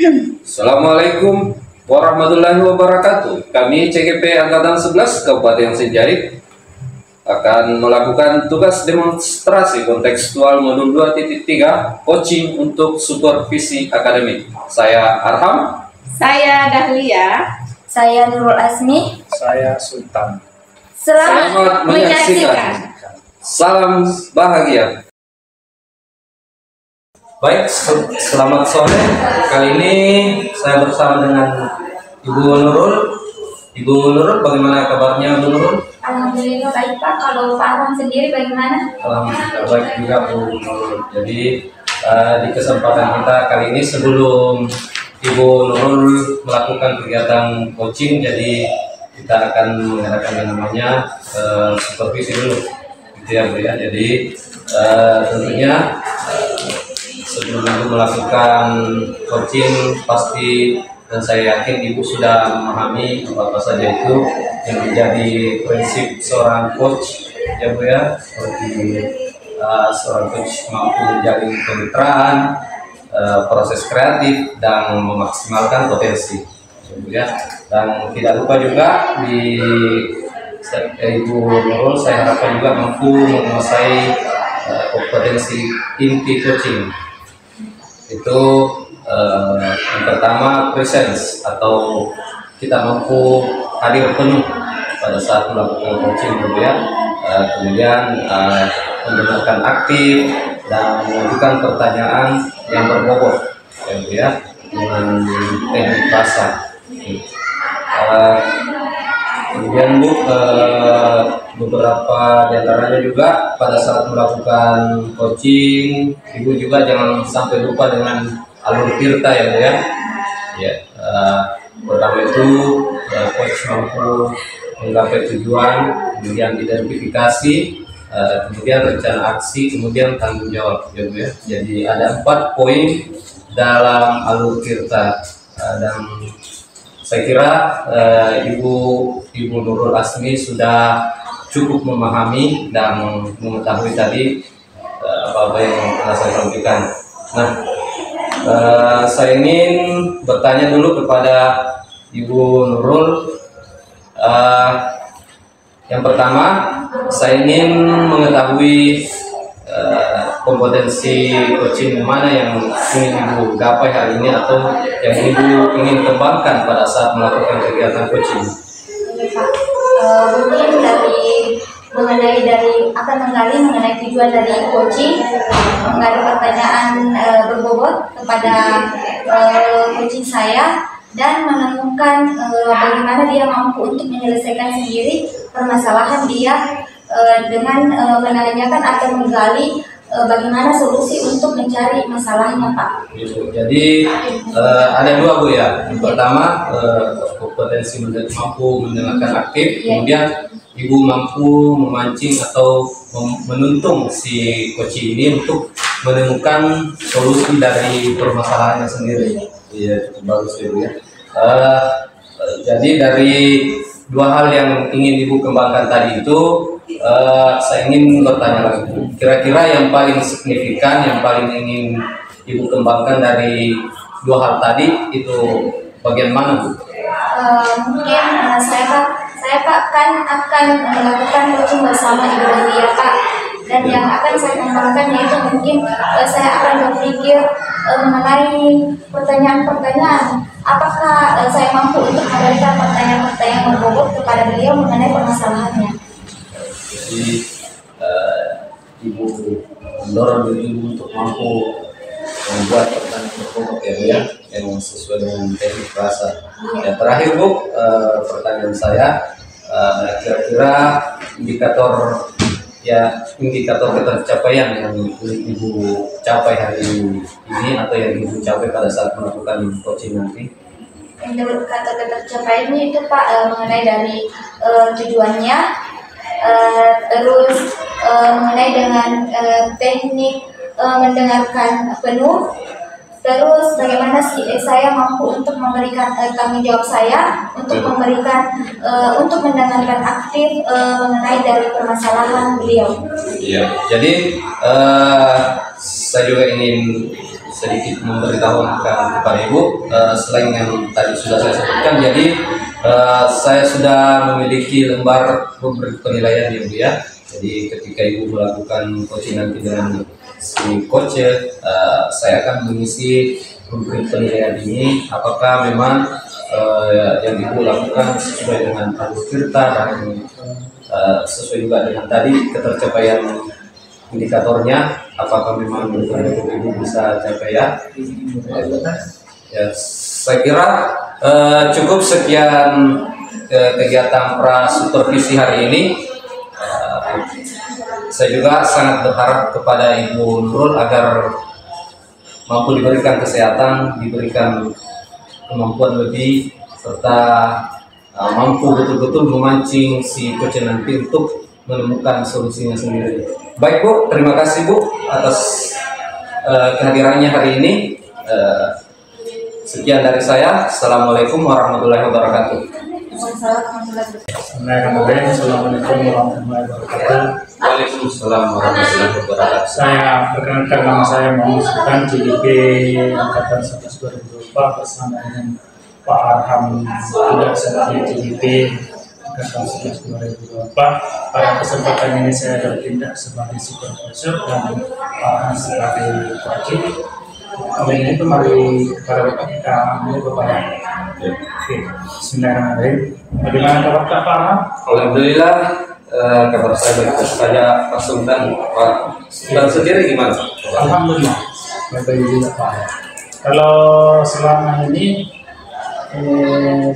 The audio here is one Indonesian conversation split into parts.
Assalamualaikum warahmatullahi wabarakatuh. Kami CGP Angkatan 11 Kabupaten Sinjai akan melakukan tugas demonstrasi kontekstual modul 2.3 coaching untuk supervisi akademik. Saya Arham. Saya Dahlia. Saya Nurul Asmi. Saya Sultan. Selamat menyaksikan. Salam bahagia. Baik, selamat sore. Kali ini saya bersama dengan Ibu Nurul. Ibu Nurul, bagaimana kabarnya Bu Nurul? Alhamdulillah baik Pak. Kalau Pak Arham sendiri bagaimana? Alhamdulillah baik juga Bu Nurul. Jadi di kesempatan kita kali ini sebelum Ibu Nurul melakukan kegiatan coaching, jadi kita akan mengadakan yang namanya supervisi dulu, gitu ya Bu ya. Jadi tentunya sebelum Ibu melakukan coaching pasti, dan saya yakin Ibu sudah memahami apa saja itu yang menjadi prinsip seorang coach ya Bu ya, seperti seorang coach mampu menjalin kemitraan, proses kreatif dan memaksimalkan potensi ya Bu ya. Dan tidak lupa juga di Ibu Nurul, saya harapkan juga mampu menguasai kompetensi inti coaching. Itu yang pertama presence, atau kita mampu hadir penuh pada saat melakukan coaching gitu ya. Kemudian mendengarkan aktif dan mengajukan pertanyaan yang berbobot gitu ya, dengan teknik bahasa. Kemudian Bu, beberapa diantaranya juga pada saat melakukan coaching, Ibu juga jangan sampai lupa dengan alur tirta ya Bu ya. Ya, pertama itu coach mampu menggapai tujuan, kemudian identifikasi, kemudian rencana aksi, kemudian tanggung jawab ya Bu ya. Jadi ada 4 poin dalam alur tirta, dan saya kira Ibu Nurul Asmi sudah cukup memahami dan mengetahui tadi apa-apa yang telah saya sampaikan. Nah, saya ingin bertanya dulu kepada Ibu Nurul. Yang pertama, saya ingin mengetahui kompetensi coaching mana yang ingin Ibu gapai hari ini, atau yang Ibu ingin kembangkan pada saat melakukan kegiatan coaching. Mungkin akan menggali mengenai tujuan dari coaching, menggali pertanyaan berbobot kepada coaching saya, dan menemukan bagaimana dia mampu untuk menyelesaikan sendiri permasalahan dia dengan menanyakan atau menggali bagaimana solusi untuk mencari masalahnya Pak. Jadi ada 2 Bu ya. Yang pertama kompetensi mampu mendengarkan aktif, kemudian Ibu mampu memancing atau menuntung si coach ini untuk menemukan solusi dari permasalahannya sendiri. Iya, cukup bagus ya Bu ya. Jadi dari 2 hal yang ingin Ibu kembangkan tadi itu, saya ingin bertanya lagi, kira-kira yang paling signifikan, yang paling ingin Ibu kembangkan dari 2 hal tadi itu bagian mana Bu? Mungkin saya Pak kan akan melakukan coaching bersama Ibu Dahlia Pak, dan yang akan saya kembangkan yaitu mungkin saya akan berpikir mengenai pertanyaan-pertanyaan. Apakah saya mampu untuk memberikan pertanyaan-pertanyaan berbobot kepada beliau mengenai permasalahannya? Jadi Ibu mendorong diri Ibu untuk mampu membuat pertanyaan berbobot ya Bu ya, yang sesuai dengan teknik bahasa. Yang terakhir Bu, pertanyaan saya, kira-kira indikator ketercapaian yang Ibu capai hari ini, atau yang Ibu capai pada saat melakukan coaching nanti? Indikator ketercapaiannya itu Pak mengenai dari tujuannya, terus mengenai dengan teknik mendengarkan penuh, terus bagaimana saya mampu untuk memberikan tanggung jawab saya untuk memberikan untuk mendengarkan aktif mengenai dari permasalahan beliau. Iya, jadi saya juga ingin sedikit memberitahukan kepada Ibu, selain yang tadi sudah saya sebutkan, jadi saya sudah memiliki lembar rubrik penilaian ya Bu ya. Jadi ketika Ibu melakukan coaching nanti dengan si coach, saya akan mengisi rubrik penilaian ini, apakah memang yang Ibu lakukan sesuai dengan alur tirta dan sesuai juga dengan tadi ketercapaian indikatornya, apakah memang betul-betul Ibu bisa capai ya. Ya, saya kira cukup sekian kegiatan pra supervisi hari ini. Saya juga sangat berharap kepada Ibu Nurul agar mampu diberikan kesehatan, diberikan kemampuan lebih, serta mampu betul-betul memancing si coach nanti untuk menemukan solusinya sendiri. Baik Bu, terima kasih Bu atas kehadirannya hari ini. Sekian dari saya. Assalamualaikum warahmatullahi wabarakatuh. Assalamualaikum warahmatullahi wabarakatuh. Waalaikumsalam warahmatullahi wabarakatuh. Saya perkenalkan, nama saya Muhammad Sultan, CDP Angkatan 11 2024 bersama dengan Pak Arham juga sebagai CDP Angkatan 11 2024. Pada kesempatan ini saya bertindak sebagai supervisor dan Pak Arham sebagai coaching. Kali ini kembali kepada Bapak kita ambil kepada Oke, Bismillahirrahmanirrahim. Bagaimana kabar Pak Arham? Alhamdulillah, kabar saya baik saja Pak Sultan. Pak Sultan sendiri gimana? Alhamdulillah, baik juga Pak. Kalau selama ini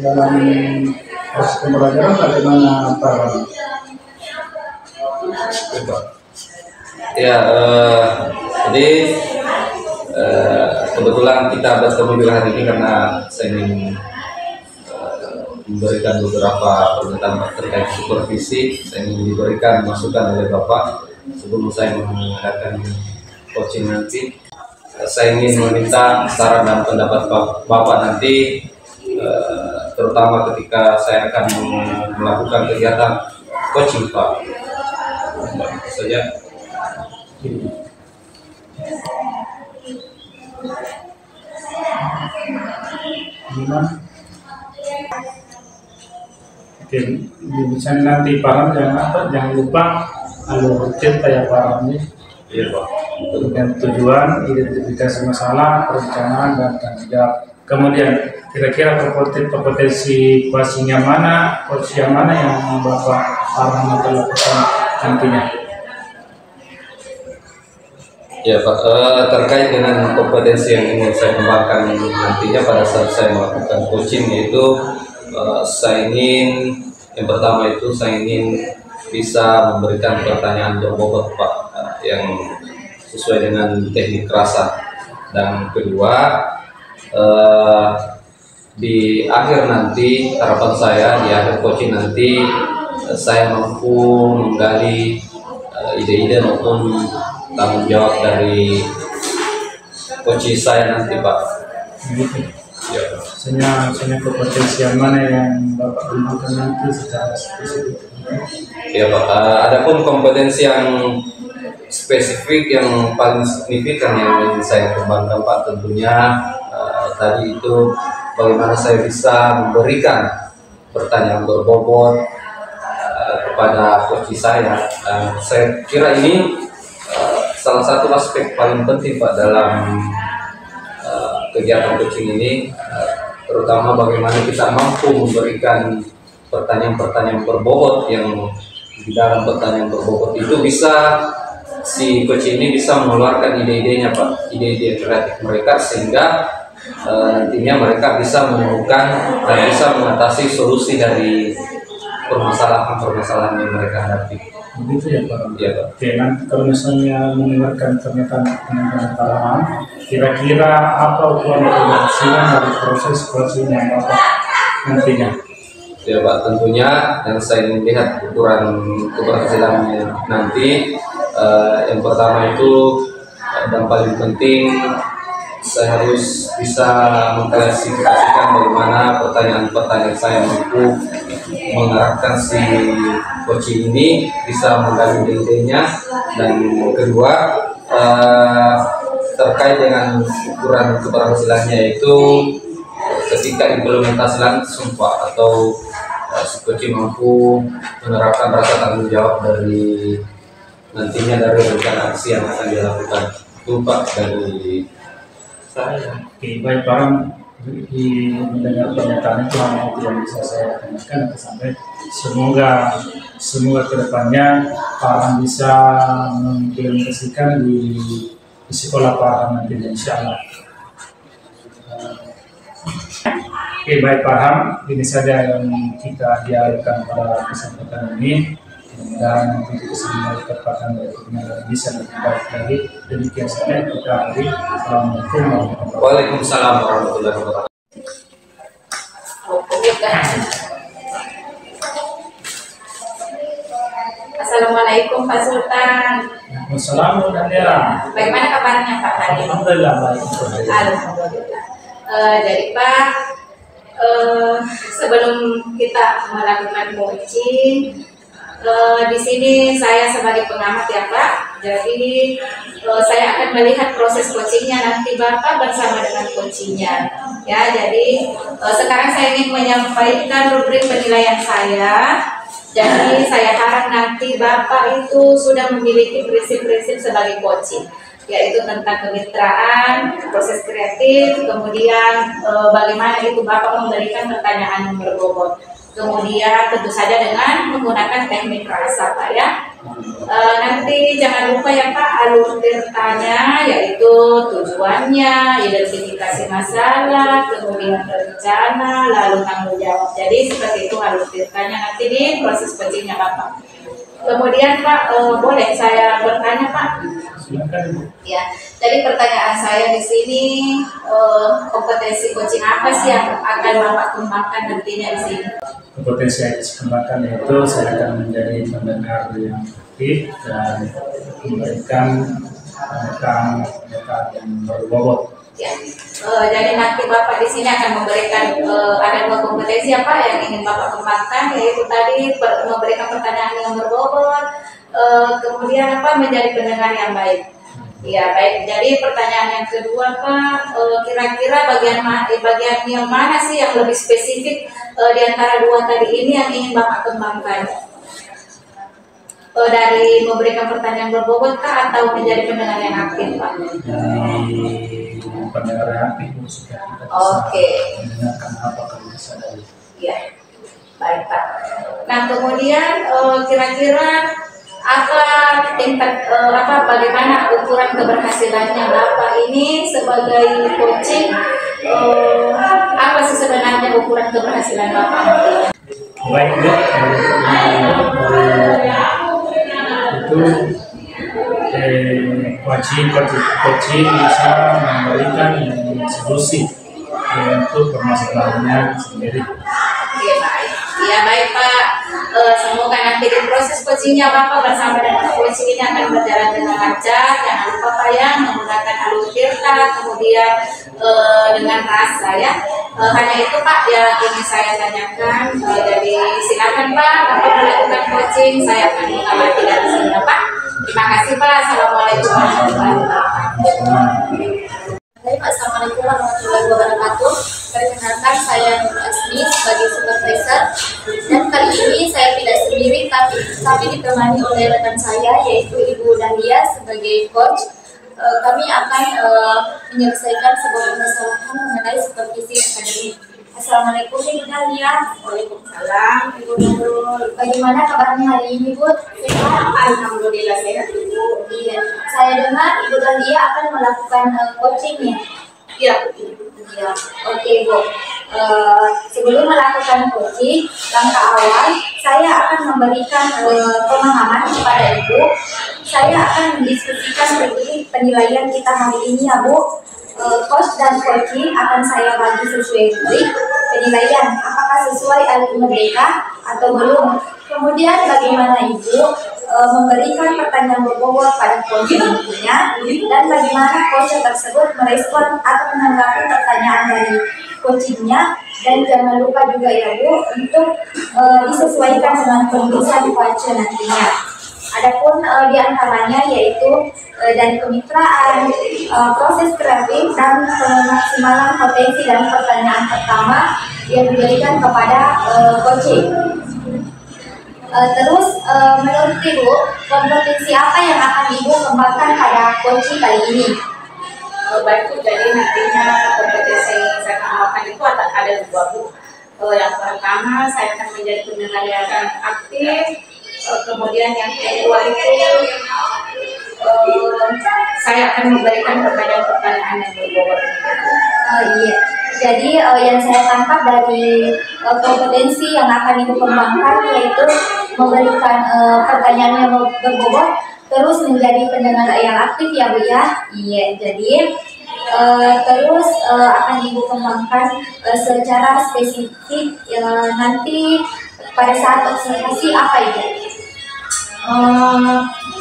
dalam proses pembelajaran bagaimana Pak Arham? Ya, jadi kebetulan kita bertemu juga hari ini karena saya ingin memberikan beberapa pernyataan terkait supervisi. Saya ingin diberikan masukan oleh Bapak sebelum saya mengadakan coaching nanti. Saya ingin meminta saran dan pendapat Bapak nanti, terutama ketika saya akan melakukan kegiatan coaching Pak. Itu saja. Gimana? Oke, bisa nanti Pak Arham jangan lupa alur cerita ya Pak Arham ini. Iya Pak. Dan tujuan, identifikasi masalah, perencanaan dan tanggung jawab. Kemudian kira-kira kompetensi coaching yang mana yang Bapak Arham akan lakukan nantinya? Ya Pak, terkait dengan kompetensi yang ingin saya kembangkan nantinya pada saat saya melakukan coaching, yaitu saya ingin, yang pertama itu saya ingin bisa memberikan pertanyaan berbobot Pak, yang sesuai dengan teknik rasa. Dan kedua, di akhir nanti, harapan saya di akhir coaching nanti saya mampu menggali ide-ide maupun tanggung jawab dari coach saya nanti Pak. Gitu. Ya. Misalnya kompetensi yang mana yang Bapak gunakan nanti secara spesifik? Ya Pak. Adapun kompetensi yang spesifik yang paling signifikan yang ingin saya kembangkan Pak, tentunya tadi itu bagaimana saya bisa memberikan pertanyaan berbobot kepada coach saya. Saya kira ini salah satu aspek paling penting Pak dalam kegiatan coaching ini, terutama bagaimana kita mampu memberikan pertanyaan-pertanyaan berbobot yang di dalam pertanyaan berbobot itu bisa si coach ini bisa mengeluarkan ide-idenya Pak, ide-ide kreatif mereka, sehingga nantinya mereka bisa menemukan dan bisa mengatasi solusi dari permasalahan-permasalahan yang mereka hadapi. Begitu ya Pak. Iya Pak. Oke, nanti kalau misalnya mendengarkan pernyataan Pak Arham, kira-kira apa ukuran keberhasilan dari proses coaching yang Bapak nantinya? Ya Pak, tentunya yang saya ingin lihat ukuran keberhasilannya nanti, yang pertama itu dan paling penting, saya harus bisa mengklasifikasikan bagaimana pertanyaan-pertanyaan saya mampu mengarahkan si coaching ini bisa menggali ide-idenya. Dan kedua, terkait dengan ukuran keberhasilannya itu ketika implementasi langsung Pak, atau si coaching mampu menerapkan rasa tanggung jawab dari nantinya dari rencana aksi yang akan dilakukan itu Pak dari saya. Oke, baik Pak, di mendengar pernyataan itu yang tidak bisa saya tanyakan sampai semoga kedepannya Pak Arham bisa mengimplementasikan di sekolah Pak Arham nanti, insya Allah. Oke, baik Pak Arham, ini saja yang kita dialihkan pada kesempatan ini, dan untuk kesempatan berikutnya bisa lebih baik lagi. Demikian saja kita akhiri. Assalamualaikum warahmatullahi wabarakatuh. Waalaikumsalam warahmatullahi wabarakatuh. Assalamualaikum Pak Sultan. Assalamualaikum Dania. Bagaimana kabarnya Pak hari ini? Alhamdulillah baik. Alhamdulillah. Jadi Pak, sebelum kita melakukan coaching, di sini saya sebagai pengamat ya Pak. Jadi saya akan melihat proses coachingnya nanti Bapak bersama dengan coachingnya. Ya, jadi sekarang saya ingin menyampaikan rubrik penilaian saya. Jadi saya harap nanti Bapak itu sudah memiliki prinsip-prinsip sebagai coaching, yaitu tentang kemitraan, proses kreatif, kemudian bagaimana itu Bapak memberikan pertanyaan yang berbobot. Kemudian tentu saja dengan menggunakan teknik rasa Pak ya. Nanti jangan lupa ya Pak alur tirtanya, yaitu tujuannya, identifikasi masalah, kemudian rencana, lalu tanggung jawab. Jadi seperti itu alur tirtanya nanti di proses coachingnya Bapak. Kemudian Pak, boleh saya bertanya Pak? Silakan. Ya, jadi pertanyaan saya di sini, kompetensi coaching apa sih yang akan Bapak kembangkan nantinya di sini? Kompetensi yang dikembangkan yaitu saya akan menjadi pendengar yang aktif dan memberikan pernyataan yang berbobot. Ya, jadi nanti Bapak di sini akan memberikan ada dua kompetensi apa yang ingin Bapak kembangkan, yaitu tadi memberikan pertanyaan yang berbobot, kemudian apa menjadi pendengar yang baik. Ya baik. Jadi pertanyaan yang kedua Pak, kira-kira bagian yang mana sih yang lebih spesifik di antara dua tadi ini yang ingin Bapak kembangkan? Dari memberikan pertanyaan berbobot kah atau menjadi pendengar yang aktif Pak? Dari pendengar yang aktif supaya kita bisa Oke. mendengarkan apa kalau bisa dari. Ya, baik Pak. Nah kemudian kira-kira apa tingkat bagaimana ukuran keberhasilannya Bapak ini sebagai coaching? Apa sih sebenarnya ukuran keberhasilan Bapak nantinya? Baik Bu, itu coaching bisa memberikan solusi untuk permasalahannya sendiri. Oke baik, ya baik Pak. Semoga nanti di proses coachingnya Bapak bersama dengan coaching ini akan berjalan dengan lancar. Jangan lupa Pak ya menggunakan alur tirta, kemudian dengan rasa ya. Hanya itu Pak yang ingin saya tanyakan. Jadi silakan Pak untuk melakukan coaching. Saya akan mengamati dari sini ya Pak. Terima kasih Pak. Assalamualaikum warahmatullahi wabarakatuh. Baik, Assalamualaikum warahmatullahi wabarakatuh. Perkenalkan, saya Nur Asmi sebagai supervisor, dan kali ini saya tidak sendiri tapi ditemani oleh rekan saya yaitu Ibu Dahlia sebagai coach. Kami akan menyelesaikan sebuah permasalahan mengenai supervisi akademik. Assalamualaikum Ibu Dahlia. Waalaikumsalam Ibu Nurul. Bagaimana kabarnya hari ini Bu? Sehat, alhamdulillah sehat Ibu. Iya, saya dengar Ibu Dahlia akan melakukan coaching ya. Iya. Ya, oke Bu. Sebelum melakukan coaching, langkah awal saya akan memberikan pemahaman kepada Ibu. Saya akan mendiskusikan rubrik penilaian kita hari ini ya Bu. Coach dan coaching akan saya bagi sesuai rubrik penilaian. Apakah sesuai alur merdeka atau belum? Kemudian bagaimana Ibu memberikan pertanyaan berbobot pada coach tentunya, dan bagaimana coach tersebut merespon atau menanggapi pertanyaan dari coachingnya, dan jangan lupa juga ya Bu untuk disesuaikan dengan kondisi coach nantinya. Adapun di antaranya yaitu dari kemitraan, proses kreatif, dan pemaksimalan potensi dan pertanyaan pertama yang diberikan kepada coaching. Terus menurut Ibu, kompetensi apa yang akan Ibu kembangkan pada coaching kali ini? Baik, jadi nantinya kompetensi yang saya kembangkan itu ada dua, Bu. Yang pertama, saya akan menjadi pendengar yang aktif. Kemudian yang kedua itu saya akan memberikan pertanyaan-pertanyaan yang berbobot. Iya. Jadi yang saya tangkap dari kompetensi yang akan Ibu kembangkan yaitu memberikan pertanyaan yang berbobot, terus menjadi pendengar yang aktif ya Bu ya. Iya. Jadi terus akan Ibu kembangkan secara spesifik nanti pada saat observasi apa itu?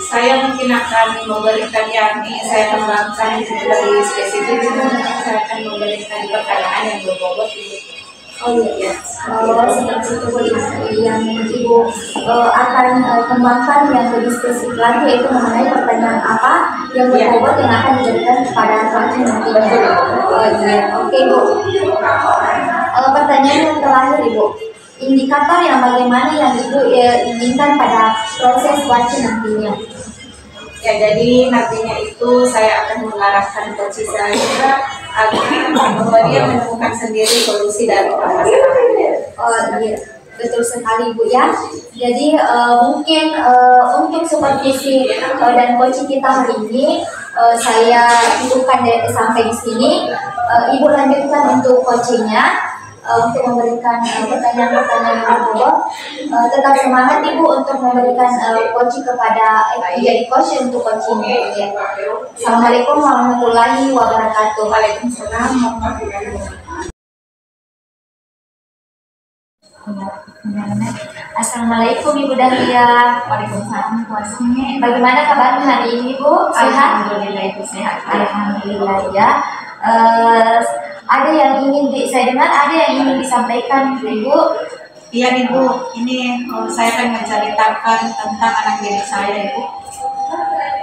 Saya mungkin akan memberikan yang saya kembangkan lebih spesifik. Saya akan memberikan pertanyaan yang berbobot. Oh iya, seperti itu Bu. Yang Ibu akan kembangkan yang lebih spesifik lagi yaitu mengenai pertanyaan apa yang berbobot yang akan diberikan kepada coaching nantinya. Oh iya, oke Bu. Pertanyaan yang terakhir Ibu, indikator yang bagaimana yang Ibu inginkan pada proses coaching nantinya? Ya, jadi nantinya itu saya akan mengarahkan coach saya agar dia menemukan sendiri solusi dari permasalahan. Oh iya, betul sekali Bu ya. Jadi mungkin untuk supervisi dan coaching kita hari ini saya cukupkan sampai di sini. Ibu lanjutkan untuk coachingnya. Untuk memberikan pertanyaan-pertanyaan yang berbobot. Tetap semangat Ibu untuk memberikan coaching kepada menjadi coach untuk coaching ya. Assalamualaikum warahmatullahi wabarakatuh. Waalaikumsalam warahmatullahi wabarakatuh. Assalamualaikum Ibu Dahlia. Waalaikumsalam. Bagaimana kabarnya hari ini Bu? Sehat? Alhamdulillah Ibu sehat. Alhamdulillah ya. Ada yang ingin saya dengar, ada yang ingin disampaikan Ibu? Iya Ibu, ini saya akan menceritakan tentang anak diri saya Ibu.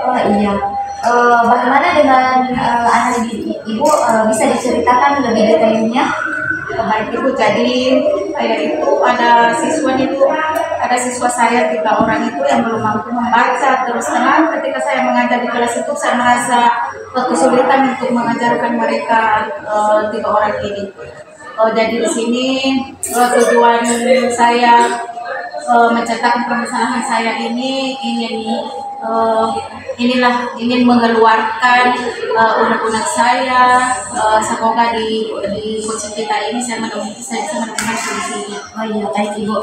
Oh iya. Bagaimana dengan anak Ibu? Bisa diceritakan lebih detailnya? Baik Ibu, jadi itu ada siswa saya 3 orang itu yang belum mampu membaca. Terus terang ketika saya mengajar di kelas itu saya merasa kesulitan untuk mengajarkan mereka 3 orang ini. Jadi di sini tujuan saya menceritakan permasalahan saya ini ingin mengeluarkan unek-unek saya. Semoga di coaching kita ini saya bisa menemukan solusinya. Oh iya, baik Ibu.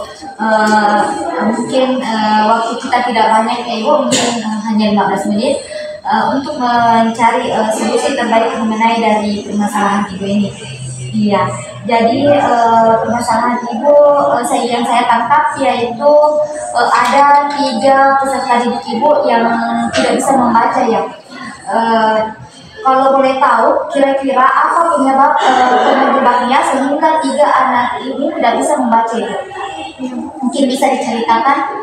Mungkin waktu kita tidak banyak ya Ibu, mungkin hanya 15 menit untuk mencari solusi terbaik mengenai dari permasalahan Ibu ini. Iya, jadi permasalahan Ibu yang saya tangkap yaitu ada 3 peserta didik Ibu yang tidak bisa membaca ya. Kalau boleh tahu, kira-kira apa penyebabnya sehingga 3 anak ini tidak bisa membaca Ibu? Mungkin bisa diceritakan?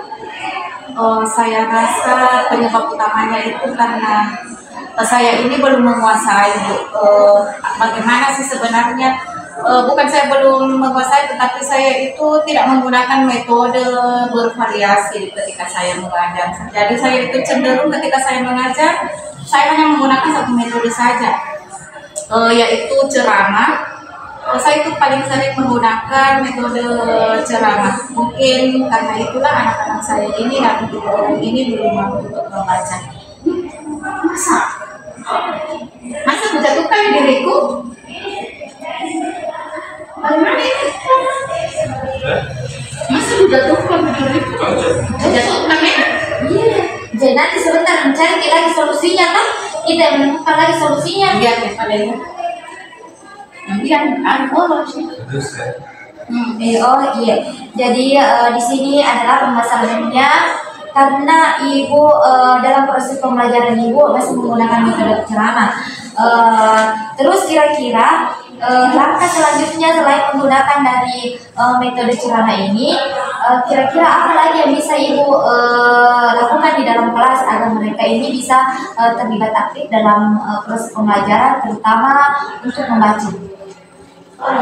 Saya rasa penyebab utamanya itu karena saya ini belum menguasai bagaimana sih sebenarnya, bukan saya belum menguasai, tetapi saya itu tidak menggunakan metode bervariasi ketika saya mengajar. Jadi saya itu cenderung ketika saya mengajar, saya hanya menggunakan satu metode saja, yaitu ceramah. Saya itu paling sering menggunakan metode ceramah. Mungkin karena itulah anak-anak saya ini dan orang ini belum mampu untuk membaca. Masa menjatuhkan diriku? Bagaimana ini? Masa menjatuhkan diriku? Menjatuhkan ya? Iya. Jadi nanti sebentar mencari lagi solusinya kan? Kita menemukan lagi solusinya. Iya, paling. Nanti yang bolos. Oh iya. Jadi di sini adalah permasalahannya karena Ibu dalam proses pembelajaran Ibu masih menggunakan metode ceramah. Terus kira-kira langkah selanjutnya selain menggunakan dari metode Kirana ini, kira-kira apa lagi yang bisa Ibu lakukan di dalam kelas agar mereka ini bisa terlibat aktif dalam proses pembelajaran, terutama untuk membaca?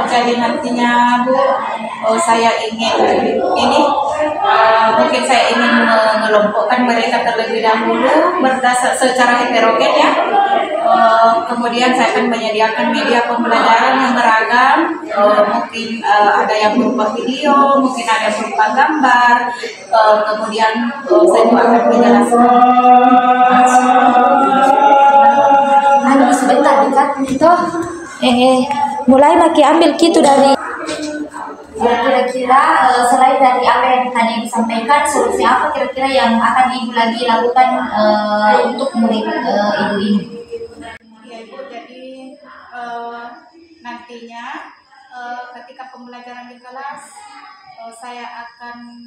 Jadi nantinya Bu, saya ingin ini mungkin saya ingin mengelompokkan mereka terlebih dahulu berdasar secara heterogen ya. Kemudian saya akan menyediakan media pembelajaran yang beragam, mungkin ada yang berupa video, mungkin ada yang berupa gambar, kemudian saya juga akan menjelaskan. Sebentar dekat itu. Mulai lagi ambil gitu dari kira-kira selain dari apa yang tadi disampaikan, solusi apa kira-kira yang akan Ibu lagi lakukan untuk murid Ibu ini? Ya Ibu, jadi nantinya ketika pembelajaran di kelas saya akan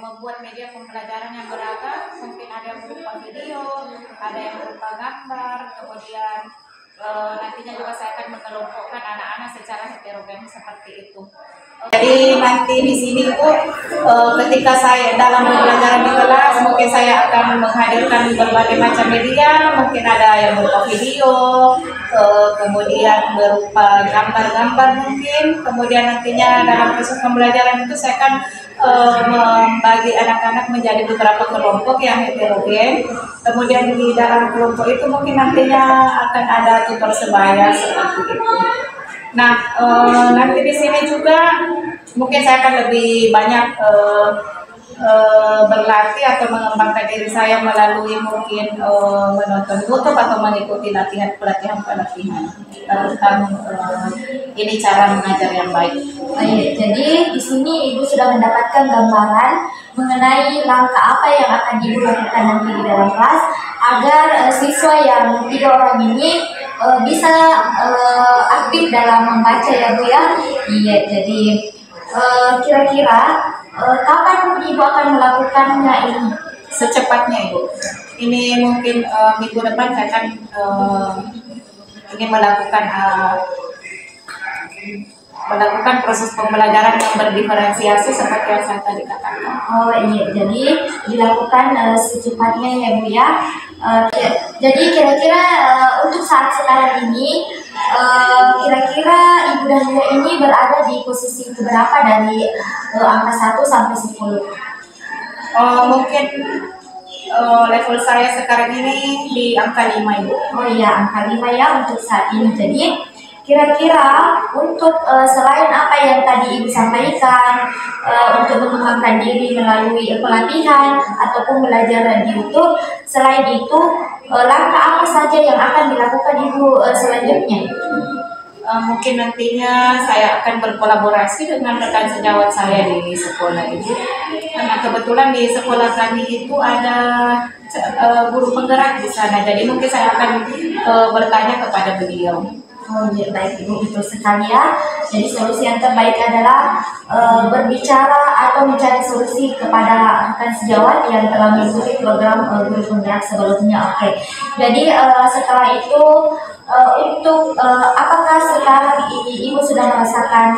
membuat media pembelajaran yang beragam, mungkin ada yang berupa video, ada yang berupa gambar, kemudian nantinya juga saya akan mengelompokkan anak-anak secara heterogen seperti itu. Jadi nanti di sini Bu, ketika saya dalam pembelajaran di kelas, mungkin saya akan menghadirkan berbagai macam media, mungkin ada yang berupa video, kemudian berupa gambar-gambar mungkin, kemudian nantinya dalam proses pembelajaran itu saya akan membagi anak-anak menjadi beberapa kelompok yang heterogen. Kemudian di dalam kelompok itu mungkin nantinya akan ada tutor sebaya seperti itu. Nah, nanti di sini juga mungkin saya akan lebih banyak berlatih atau mengembangkan diri saya melalui mungkin menonton YouTube atau mengikuti pelatihan tentang ini cara mengajar yang baik. Jadi di sini Ibu sudah mendapatkan gambaran mengenai langkah apa yang akan Ibu lakukan nanti di dalam kelas agar siswa yang 3 orang ini bisa aktif dalam membaca ya Bu ya. Iya, jadi kira-kira kapan Ibu akan melakukannya ini? Secepatnya Ibu. Ini mungkin minggu depan saya akan ingin melakukan proses pembelajaran yang berdiferensiasi seperti yang saya tadi katakan. Oh iya, jadi dilakukan secepatnya ya Bu ya. Jadi kira-kira untuk saat sekarang ini, kira-kira Ibu Dahlia ini berada di posisi berapa dari angka 1 sampai 10? Mungkin level saya sekarang ini di angka 5 Ibu. Oh iya, angka 5 ya untuk saat ini. Jadi kira-kira untuk selain apa yang tadi Ibu sampaikan, untuk mengembangkan diri melalui pelatihan ataupun belajar di YouTube, selain itu langkah apa saja yang akan dilakukan Ibu selanjutnya? Mungkin nantinya saya akan berkolaborasi dengan rekan sejawat saya di sekolah Ibu. Karena kebetulan di sekolah kami itu ada guru penggerak di sana, jadi mungkin saya akan bertanya kepada beliau. Oh iya, baik Ibu, betul sekali ya. Jadi solusi yang terbaik adalah berbicara atau mencari solusi kepada rekan sejawat yang telah mengikuti program guru penggerak sebelumnya. Oke. Jadi setelah itu untuk apakah sekarang Ibu sudah merasakan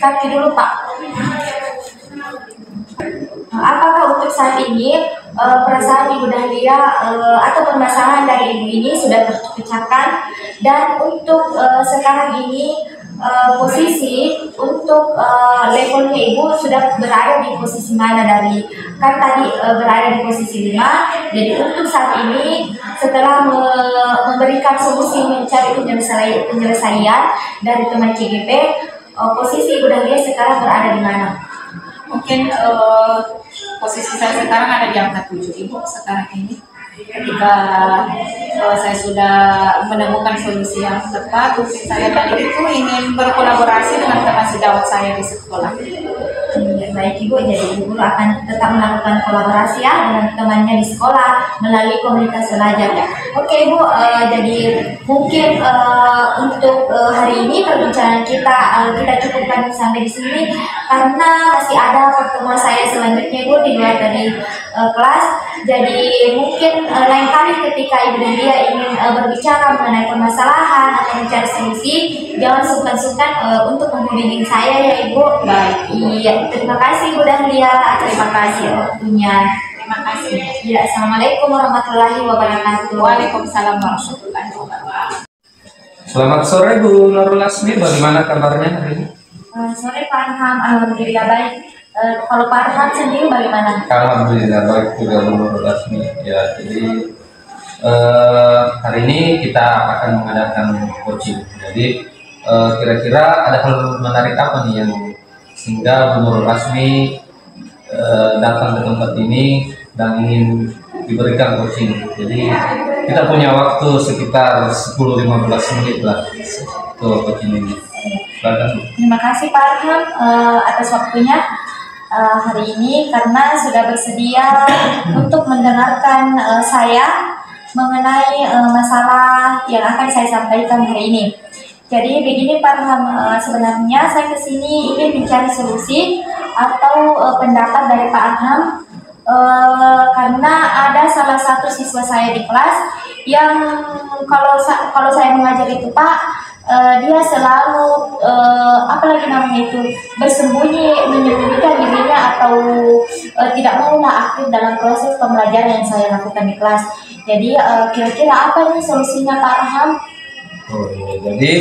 kaki dulu Pak? Apakah untuk saat ini perasaan Ibu Dahlia atau permasalahan dari Ibu ini sudah terpecahkan, dan untuk sekarang ini posisi untuk levelnya Ibu sudah berada di posisi mana? Dari kan tadi berada di posisi 5, jadi untuk saat ini setelah memberikan solusi mencari penyelesaian dari teman CGP, posisi Ibu Dahlia sekarang berada di mana? Mungkin posisi saya sekarang ada di angka 7 Ibu sekarang ini. Ketika saya sudah menemukan solusi yang tepat, mungkin saya tadi itu ingin berkolaborasi dengan teman sejawat saya di sekolah. Baik Ibu, jadi Ibu akan tetap melakukan kolaborasi ya dengan temannya di sekolah melalui komunitas belajar ya. Oke Ibu, jadi mungkin untuk hari ini perbincangan kita cukupkan sampai di sini karena masih ada pertemuan saya selanjutnya Ibu di luar dari kelas. Jadi mungkin lain kali ketika ibu dan dia ingin berbicara mengenai permasalahan atau mencari solusi, jangan sungkan-sungkan untuk menghubungi saya ya Ibu. Baik. Iya, terima kasih Ibu Dahlia atas Terima kasih. waktunya. Terima kasih. Ya, assalamualaikum warahmatullahi wabarakatuh. Waalaikumsalam warahmatullahi wabarakatuh. Selamat sore Bu Nurul Asmi, bagaimana kabarnya hari ini? Sore Pak Arham, alhamdulillah baik. Kalau Pak Arham sendiri bagaimana? Alhamdulillah baik juga Bu Nurul Asmi. Ya, jadi hari ini kita akan mengadakan coaching. Jadi kira-kira ada hal menarik apa nih yang sehingga Bu Nurul Asmi datang ke tempat ini dan ingin diberikan coaching. Jadi kita punya waktu sekitar 10-15 menit lah untuk coaching ini. Silakan. Terima kasih Pak Arham atas waktunya hari ini karena sudah bersedia untuk mendengarkan saya mengenai masalah yang akan saya sampaikan hari ini. Jadi begini Pak Arham, sebenarnya saya kesini ingin mencari solusi atau pendapat dari Pak Arham karena ada salah satu siswa saya di kelas yang kalau saya mengajar itu Pak, dia selalu apalagi namanya itu menyembunyikan dirinya atau tidak mau aktif dalam proses pembelajaran yang saya lakukan di kelas. Jadi kira-kira apa nih solusinya Pak Arham? Oh, iya. Jadi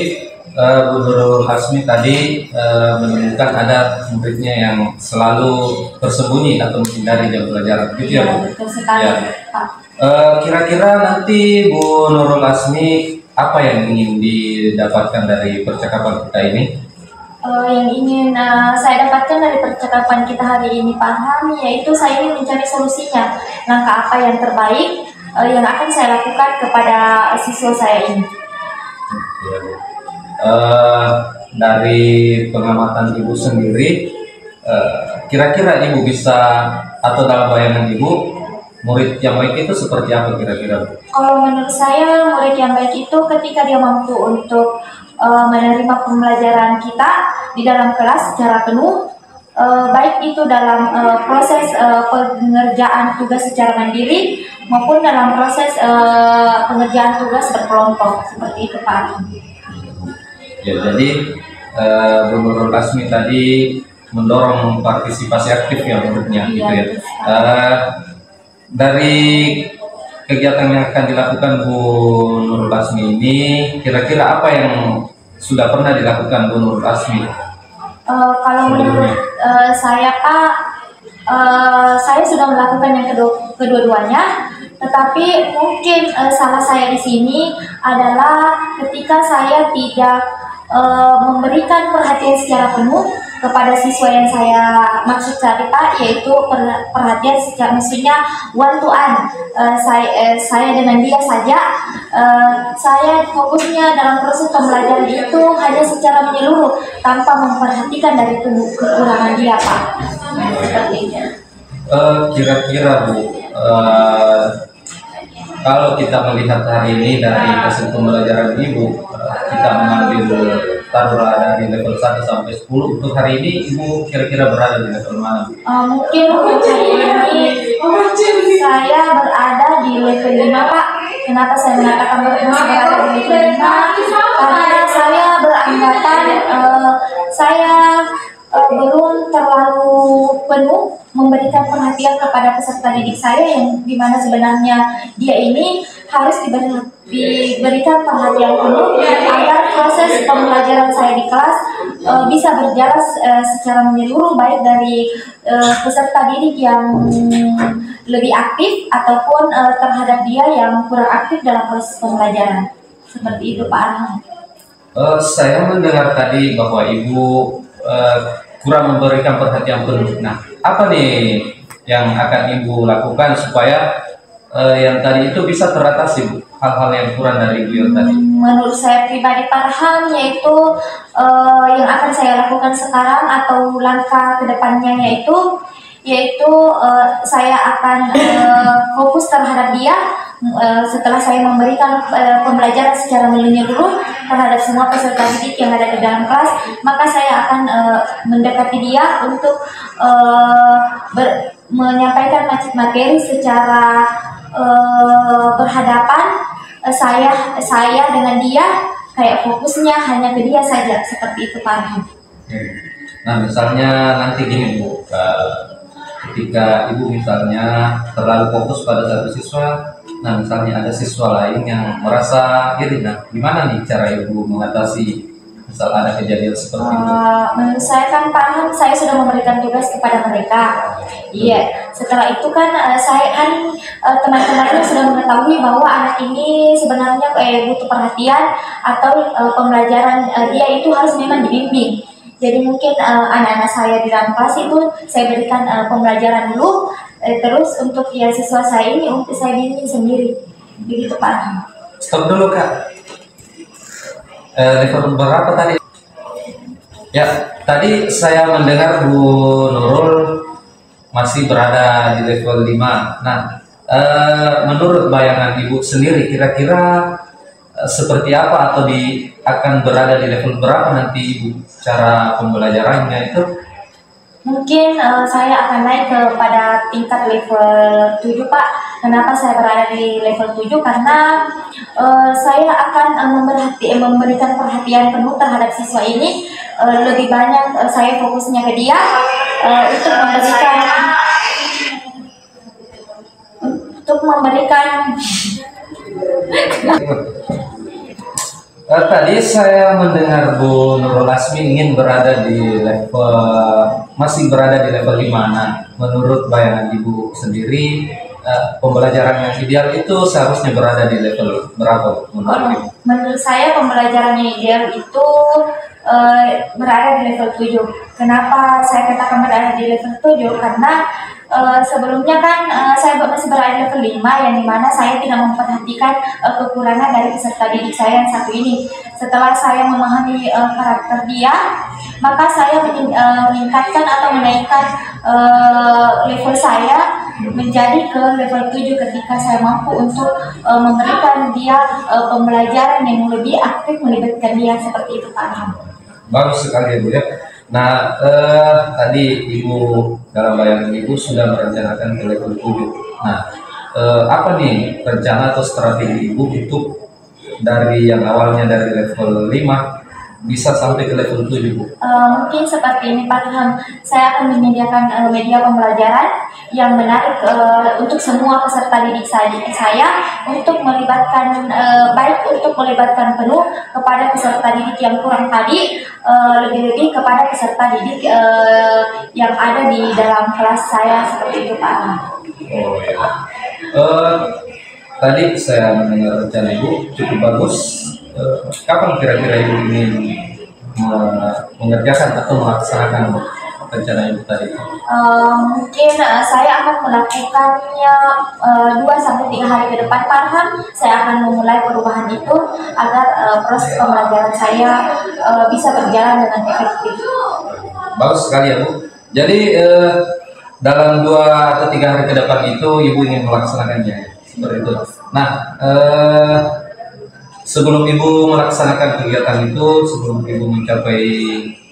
Bu Nurul Hasmi tadi menemukan ada muridnya yang selalu tersembunyi atau menghindari jam pelajaran, gitu ya Bu? Betul sekali Ya. Pak. Kira-kira nanti Bu Nurul Hasmi apa yang ingin didapatkan dari percakapan kita ini? Yang ingin saya dapatkan dari percakapan kita hari ini Pak Arham, yaitu saya ingin mencari solusinya. Langkah apa yang terbaik yang akan saya lakukan kepada siswa saya ini. Ya, Bu. Dari pengamatan Ibu sendiri, kira-kira Ibu bisa atau dalam bayangan Ibu, murid yang baik itu seperti apa kira-kira, Bu? Kalau menurut saya murid yang baik itu ketika dia mampu untuk menerima pembelajaran kita di dalam kelas secara penuh, baik itu dalam proses pengerjaan tugas secara mandiri maupun dalam proses pengerjaan tugas berkelompok, seperti itu Pak. Ya, jadi Bu Nurul Asmi tadi mendorong partisipasi aktif ya muridnya, gitu ya. Dari kegiatan yang akan dilakukan Bu Nurul Asmi ini, kira-kira apa yang sudah pernah dilakukan Bu Nurul Asmi? Kalau menurut saya Pak, saya sudah melakukan yang kedua-duanya, tetapi mungkin salah saya di sini adalah ketika saya tidak memberikan perhatian secara penuh kepada siswa yang saya maksud tadi Pak, yaitu perhatian secara maksudnya one to one. Saya dengan dia saja, saya fokusnya dalam proses pembelajaran itu hanya secara menyeluruh tanpa memperhatikan dari kekurangan dia Pak. Seperti itu. Kira-kira Bu, kalau kita melihat hari ini dari hasil pembelajaran Ibu, kita mengambil taruhlah dari level 1 sampai 10, untuk hari ini Ibu kira-kira berada di level mana? Mungkin untuk hari ini saya berada di level 5 Pak. Kenapa saya mengatakan berada di level 5? Karena saya beranggapan saya belum terlalu penuh memberikan perhatian kepada peserta didik saya, yang dimana sebenarnya dia ini harus diberikan perhatian penuh agar proses pembelajaran saya di kelas bisa berjalan secara menyeluruh, baik dari peserta didik yang lebih aktif ataupun terhadap dia yang kurang aktif dalam proses pembelajaran. Seperti itu Pak Arham. Saya mendengar tadi bahwa Ibu kurang memberikan perhatian penuh. Nah, apa nih yang akan Ibu lakukan supaya yang tadi itu bisa teratasi, Bu, hal-hal yang kurang dari Ibu yang tadi? Menurut saya pribadi Pak Arham, yaitu yang akan saya lakukan sekarang atau langkah kedepannya yaitu saya akan fokus terhadap dia. Setelah saya memberikan pembelajaran secara menyeluruh terhadap semua peserta didik yang ada di dalam kelas, maka saya akan mendekati dia untuk menyampaikan materi secara berhadapan, saya dengan dia kayak fokusnya hanya ke dia saja, seperti itu Pak Arham. Nah, misalnya nanti gini Bu, ketika Ibu misalnya terlalu fokus pada satu siswa, nah misalnya ada siswa lain yang merasa iri, nah gimana nih cara Ibu mengatasi misal ada kejadian seperti itu? Menurut saya kan Pak Arham, saya sudah memberikan tugas kepada mereka. Iya, setelah itu kan saya kan teman-temannya sudah mengetahui bahwa anak ini sebenarnya butuh perhatian atau pembelajaran dia itu harus memang dibimbing. Jadi mungkin anak-anak saya di dalam kelas itu saya berikan pembelajaran dulu, terus untuk ya siswa saya ini untuk saya bimbing sendiri. Begitu Pak Arham. Stop dulu Kak. Level berapa tadi? Ya, tadi saya mendengar Bu Nurul masih berada di level 5. Nah, menurut bayangan Ibu sendiri kira-kira seperti apa atau akan berada di level berapa nanti Ibu cara pembelajarannya itu? Mungkin saya akan naik kepada tingkat level 7 Pak. Kenapa saya berada di level 7? Karena saya akan memberikan perhatian penuh terhadap siswa ini. Lebih banyak saya fokusnya ke dia untuk memberikan Tadi saya mendengar Bu Nurul Asmi ingin berada di masih berada di level 5. Nah, menurut bayangan Ibu sendiri, pembelajaran yang ideal itu seharusnya berada di level berapa menurut Ibu? Menurut saya pembelajaran yang ideal itu berada di level 7. Kenapa saya katakan berada di level 7? Karena sebelumnya kan saya masih berada di level 5, yang dimana saya tidak memperhatikan kekurangan dari peserta didik saya yang satu ini. Setelah saya memahami karakter dia, maka saya meningkatkan atau menaikkan level saya menjadi ke level 7 ketika saya mampu untuk memberikan dia pembelajaran yang lebih aktif, melibatkan dia, seperti itu Pak Arham. Bagus sekali Bu ya. Nah, tadi Ibu dalam bayangan Ibu sudah merencanakan ke level 7. Nah, apa nih rencana atau strategi Ibu untuk dari yang awalnya dari level 5 bisa sampai ke level 7 Bu? Mungkin seperti ini Pak Arham, saya akan menyediakan media pembelajaran yang menarik untuk semua peserta didik saya untuk melibatkan baik untuk melibatkan penuh kepada peserta didik yang kurang tadi, lebih-lebih kepada peserta didik yang ada di dalam kelas saya, seperti itu Pak Arham. Oh ya. Tadi saya mendengar rencana Ibu cukup bagus. Kapan kira-kira Ibu ingin mengerjakan atau melaksanakan rencana Ibu tadi? Mungkin saya akan melakukannya 2-3 hari ke depan Pak Arham. Saya akan memulai perubahan itu agar proses pembelajaran saya bisa berjalan dengan efektif. Bagus sekali ya Bu. Jadi dalam 2 atau 3 hari ke depan itu Ibu ingin melaksanakannya seperti itu. Nah, sebelum Ibu melaksanakan kegiatan itu, sebelum Ibu mencapai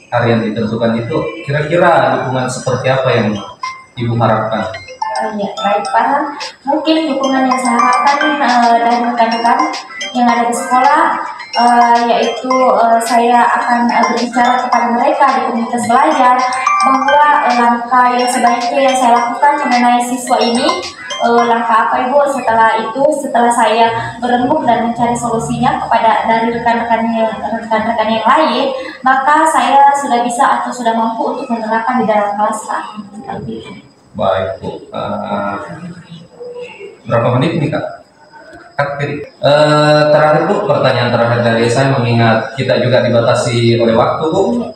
hari yang ditentukan itu, kira-kira dukungan seperti apa yang Ibu harapkan? Ya, baik Pak Arham. Mungkin dukungan yang saya harapkan dari rekan-rekan yang ada di sekolah, yaitu saya akan berbicara kepada mereka di komunitas belajar bahwa langkah yang sebaiknya yang saya lakukan mengenai siswa ini, langkah apa Ibu. Setelah saya berembuk dan mencari solusinya dari rekan-rekan yang lain, maka saya sudah bisa atau sudah mampu untuk menerapkan di dalam kelas Pak. Seperti itu. Baik Bu. Berapa menit nih Kak? Terakhir Bu, pertanyaan terakhir dari saya, mengingat kita juga dibatasi oleh waktu Bu.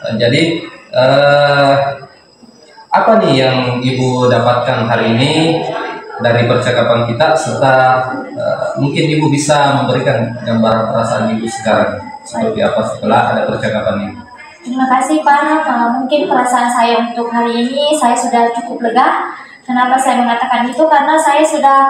Jadi apa nih yang Ibu dapatkan hari ini dari percakapan kita, serta mungkin Ibu bisa memberikan gambaran perasaan Ibu sekarang seperti apa setelah ada percakapan ini? Terima kasih Pak Arham. Mungkin perasaan saya untuk hari ini saya sudah cukup lega. Kenapa saya mengatakan itu? Karena saya sudah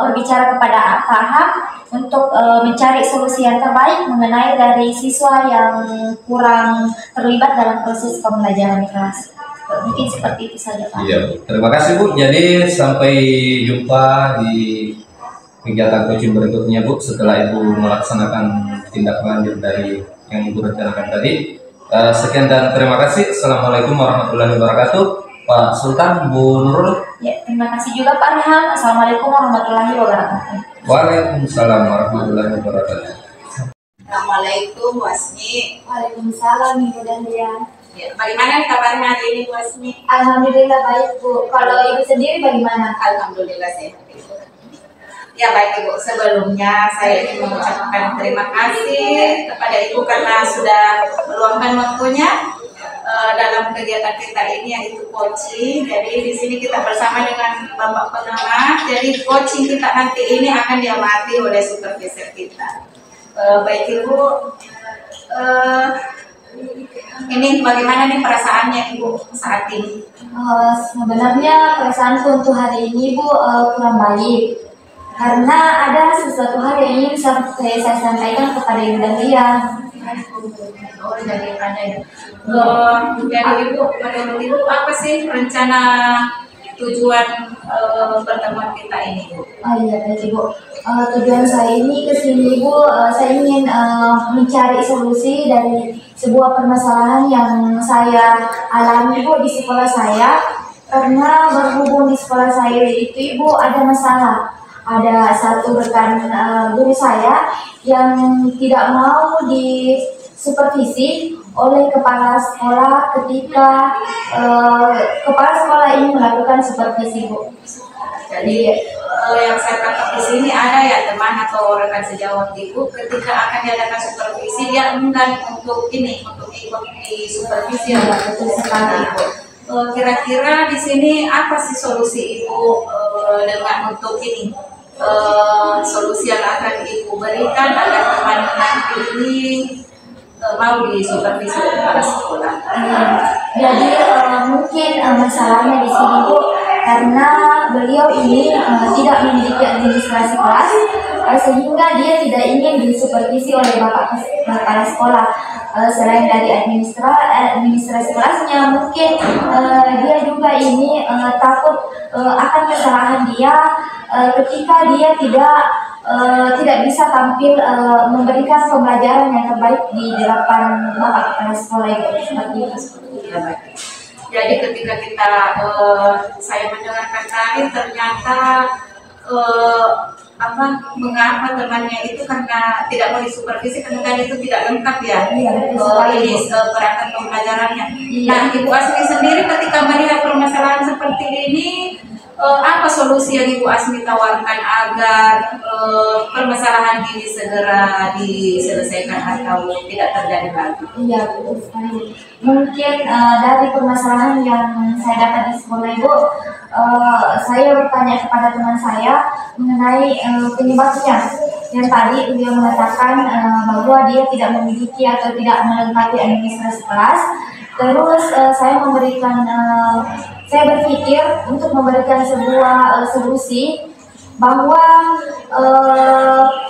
berbicara kepada Pak Arham untuk mencari solusi yang terbaik mengenai dari siswa yang kurang terlibat dalam proses pembelajaran di kelas. Mungkin seperti itu saja Pak. Iya, terima kasih Bu. Jadi sampai jumpa di kegiatan coaching berikutnya Bu, setelah Ibu melaksanakan tindak lanjut dari yang Ibu rencanakan tadi. Sekian dan terima kasih. Assalamualaikum warahmatullahi wabarakatuh. Pak Sultan, Bu Nurul. Ya, terima kasih juga Pak Rehan. Assalamualaikum warahmatullahi wabarakatuh. Waalaikumsalam warahmatullahi wabarakatuh. Assalamualaikum Bu Asmi. Waalaikumsalam Ibu Dahlia. Ya, bagaimana nih kabarnya hari ini Bu Asmi? Alhamdulillah baik Bu. Kalau Ibu sendiri bagaimana? Alhamdulillah sehat. Ya baik Ibu, sebelumnya saya ingin mengucapkan terima kasih kepada Ibu karena sudah meluangkan waktunya dalam kegiatan kita ini yaitu coaching. Jadi di sini kita bersama dengan Bapak pengamat. Jadi coaching kita nanti ini akan diamati oleh supervisor kita. Baik Ibu, ini bagaimana nih perasaannya Ibu saat ini? Sebenarnya perasaanku untuk hari ini Bu kurang baik. Karena ada sesuatu hal yang ingin saya sampaikan kepada Ibu Dahlia. Oh, jadi ada ya. Jadi Ibu, menurut Ibu apa sih rencana tujuan pertemuan kita ini, Bu? Oh iya baik Ibu. Tujuan saya ini ke sini Bu, saya ingin mencari solusi dari sebuah permasalahan yang saya alami Bu di sekolah saya. Karena berhubung di sekolah saya itu Ibu ada masalah. Ada satu rekan guru saya yang tidak mau disupervisi oleh kepala sekolah ketika kepala sekolah ini melakukan supervisi Bu. Jadi yang saya tangkap di sini ada ya teman atau rekan sejawat Ibu ketika akan diadakan supervisi dia enggan untuk ikut di supervisi yang betul sekali Ibu. Kira-kira di sini apa sih solusi Ibu dengan untuk solusi yang akan Ibu berikan agar teman nanti ini mau disupervisi kepala sekolah? Jadi mungkin masalahnya di sini Bu, karena beliau ini tidak memiliki administrasi kelas, sehingga dia tidak ingin disupervisi oleh Bapak kepala sekolah. Selain dari administrasi kelasnya, mungkin dia juga ini takut akan kesalahan dia ketika dia tidak bisa tampil memberikan pembelajaran yang terbaik di depan Bapak kepala sekolah itu seperti itu. Ya, baik. Jadi ketika saya mendengarkan tadi ternyata mengapa temannya itu karena tidak mau disupervisi karena itu tidak lengkap ya. Iya, ini perangkat pembelajarannya. Iya. Nah, Ibu Asmi sendiri ketika melihat permasalahan seperti ini, apa solusi yang Ibu Asmi tawarkan agar permasalahan ini segera diselesaikan atau tidak terjadi lagi? Iya, betul sekali. Mungkin dari permasalahan yang saya dapat di sekolah Ibu, saya bertanya kepada teman saya mengenai penyebabnya. Yang tadi beliau mengatakan bahwa dia tidak memiliki atau tidak melengkapi administrasi kelas. Terus saya berpikir untuk memberikan sebuah solusi bahwa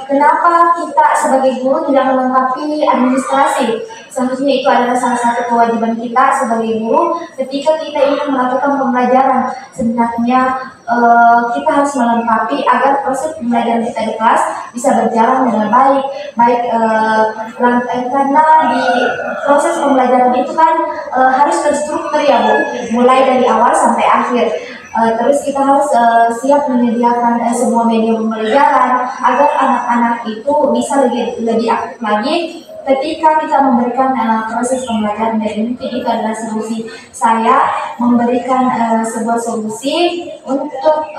kenapa kita sebagai guru tidak melengkapi administrasi. Seharusnya itu adalah salah satu kewajiban kita sebagai guru ketika kita ingin melakukan pembelajaran. Sebenarnya kita harus melengkapi agar proses pembelajaran kita di kelas bisa berjalan dengan baik. Karena di proses pembelajaran itu kan harus terstruktur ya Bu, mulai dari awal sampai akhir. Terus kita harus siap menyediakan semua media pembelajaran agar anak-anak itu bisa lebih aktif lagi ketika kita memberikan proses pembelajaran. Dan mungkin itu adalah solusi saya, memberikan sebuah solusi untuk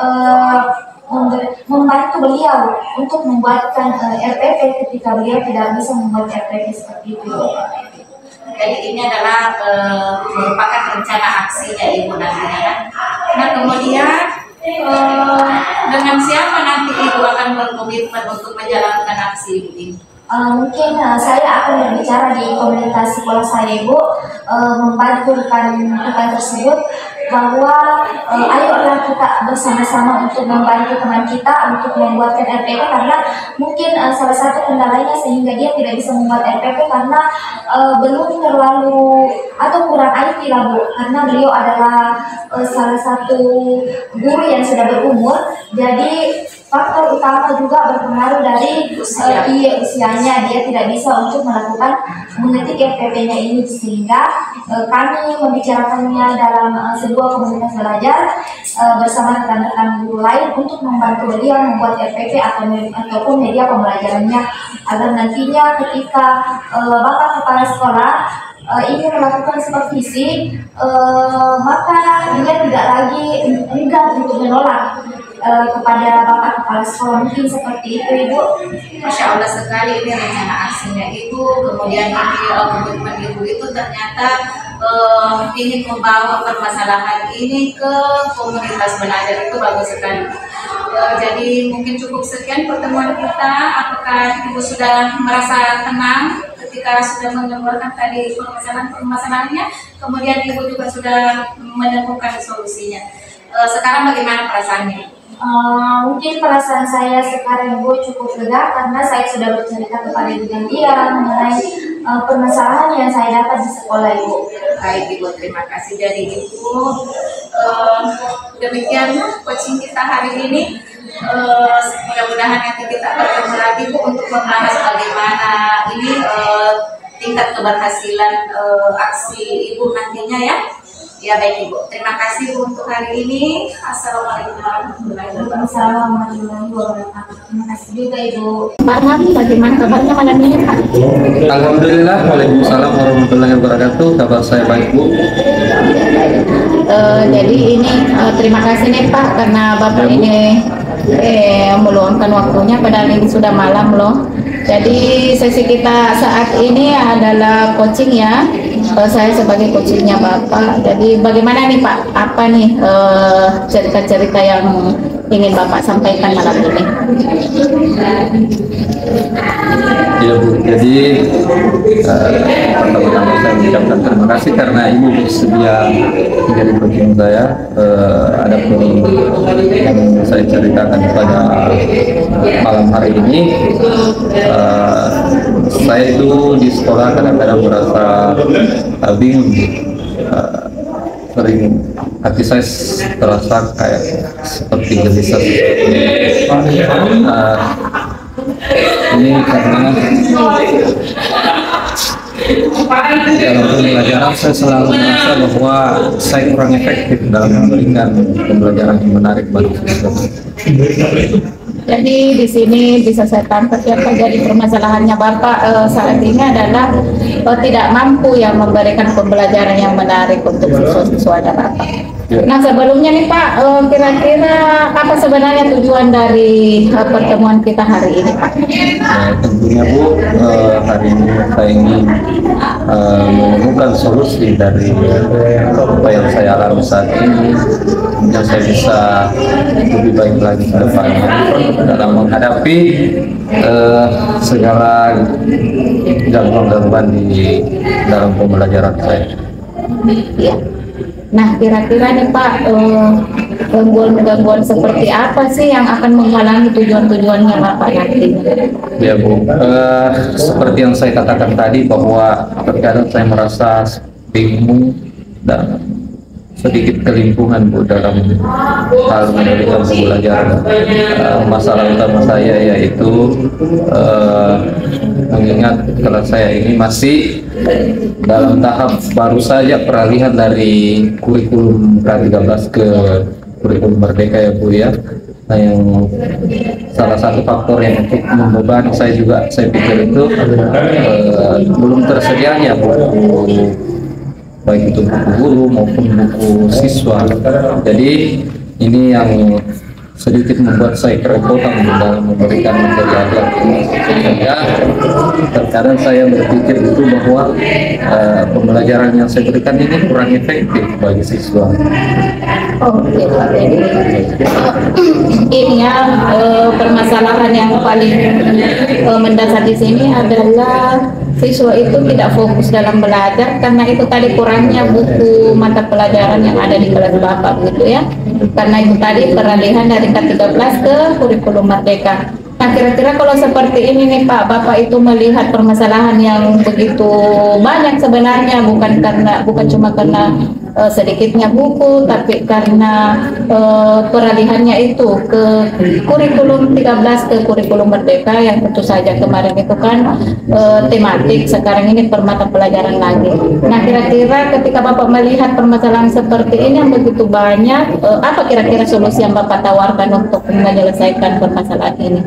membantu beliau untuk membuatkan RPP ketika beliau tidak bisa membuat RPP seperti itu. Jadi ini adalah merupakan rencana aksinya Ibu nantinya kan. Nah kemudian dengan siapa nanti Ibu akan berkomitmen untuk menjalankan aksi ini? Mungkin saya akan berbicara di komunitas sekolah saya Ibu, membantu rekan tersebut bahwa ayolah kita bersama-sama untuk membantu teman kita untuk membuatkan RPP, karena mungkin salah satu kendalanya sehingga dia tidak bisa membuat RPP karena belum terlalu atau kurang IT lah Bu, karena beliau adalah salah satu guru yang sudah berumur, jadi faktor utama juga berpengaruh dari usianya, dia tidak bisa untuk melakukan mengetik RPP-nya ini, sehingga kami membicarakannya dalam sebuah komunitas belajar bersama rekan-rekan guru lain untuk membantu beliau membuat RPP ataupun media pembelajarannya, agar nantinya ketika Bapak Kepala Sekolah ingin melakukan supervisi, maka dia tidak lagi enggan untuk menolak kepada Bapak Kepala Sekolah, mungkin seperti itu Ibu. Masya Allah sekali ini rencana aksinya Ibu, kemudian ini komitmen Ibu itu ternyata ingin membawa permasalahan ini ke komunitas belajar, itu bagus sekali. Jadi mungkin cukup sekian pertemuan kita. Apakah Ibu sudah merasa tenang ketika sudah mengeluarkan tadi permasalahannya, kemudian Ibu juga sudah menemukan solusinya? Sekarang bagaimana perasaannya? Mungkin perasaan saya sekarang Ibu cukup lega karena saya sudah bercerita kepada Ibu dan dia mengenai permasalahan yang saya dapat di sekolah Ibu. Baik Ibu, terima kasih dari Ibu. Demikian coaching kita hari ini. Mudah-mudahan nanti kita bertemu lagi Bu untuk membahas bagaimana ini tingkat keberhasilan aksi Ibu nantinya ya. Ya baik Ibu, terima kasih Bu untuk hari ini. Assalamualaikum warahmatullahi wabarakatuh. Terima kasih juga Ibu. Pak Ham, bagaimana kabarnya malam ini Pak? Alhamdulillah, waalaikumsalam warahmatullahi wabarakatuh. Kabar saya baik Bu. Jadi ini terima kasih nih Pak karena Bapak ini meluangkan waktunya, padahal ini sudah malam loh. Jadi sesi kita saat ini adalah coaching ya. Saya sebagai coachingnya Bapak. Jadi bagaimana nih Pak? Apa nih cerita-cerita yang ingin Bapak sampaikan malam ini? Ya Bu, jadi pertama-tama saya mengucapkan terima kasih karena Ibu bersedia menjadi coaching saya. Ada pun yang saya ceritakan pada malam hari ini, saya itu di sekolah kadang-kadang merasa bingung, sering hati saya terasa kayak seperti gelisah. Ini karena dalam pembelajaran saya selalu merasa bahwa saya kurang efektif dalam memberikan pembelajaran yang menarik bagi siswa. Jadi di sini bisa saya tangkap ya Pak, jadi permasalahannya Bapak saat ini adalah tidak mampu yang memberikan pembelajaran yang menarik untuk siswa-siswanya Bapak. Ya. Nah sebelumnya nih Pak, kira-kira apa sebenarnya tujuan dari pertemuan kita hari ini Pak? Tentunya Bu, hari ini saya ingin menemukan solusi dari apa yang saya alami saat ini, yang saya bisa lebih baik lagi ke depannya dalam menghadapi segala gangguan-gangguan di dalam pembelajaran saya. Ya. Nah kira-kira nih Pak, gangguan-gangguan seperti apa sih yang akan menghalangi tujuan-tujuannya Bapak nanti? Ya Bu, seperti yang saya katakan tadi bahwa terkadang saya merasa bingung dan sedikit kelimpungan Bu dalam hal memberikan pembelajaran. Masalah utama saya yaitu mengingat kelas saya ini masih dalam tahap baru saja peralihan dari kurikulum K13 ke kurikulum Merdeka ya Bu ya. Nah yang salah satu faktor yang untuk membebani saya juga, saya pikir itu belum tersedianya buku, baik itu buku guru maupun buku siswa. Jadi ini yang sedikit membuat saya kerepotan dalam memberikan materi ajar. Sehingga terkadang saya berpikir itu bahwa pembelajaran yang saya berikan ini kurang efektif bagi siswa. Oke, jadi ini ya permasalahan yang paling mendasar di sini adalah siswa itu tidak fokus dalam belajar karena itu tadi kurangnya buku mata pelajaran yang ada di kelas Bapak gitu ya. Karena itu tadi peralihan dari K13 ke kurikulum Merdeka. Nah, kira-kira kalau seperti ini nih Pak, Bapak itu melihat permasalahan yang begitu banyak sebenarnya, bukan cuma karena sedikitnya buku, tapi karena peralihannya itu ke kurikulum 13 ke kurikulum Merdeka yang tentu saja kemarin itu kan tematik, sekarang ini per mata pelajaran lagi. Nah, kira-kira ketika Bapak melihat permasalahan seperti ini yang begitu banyak, apa kira-kira solusi yang Bapak tawarkan untuk menyelesaikan permasalahan ini?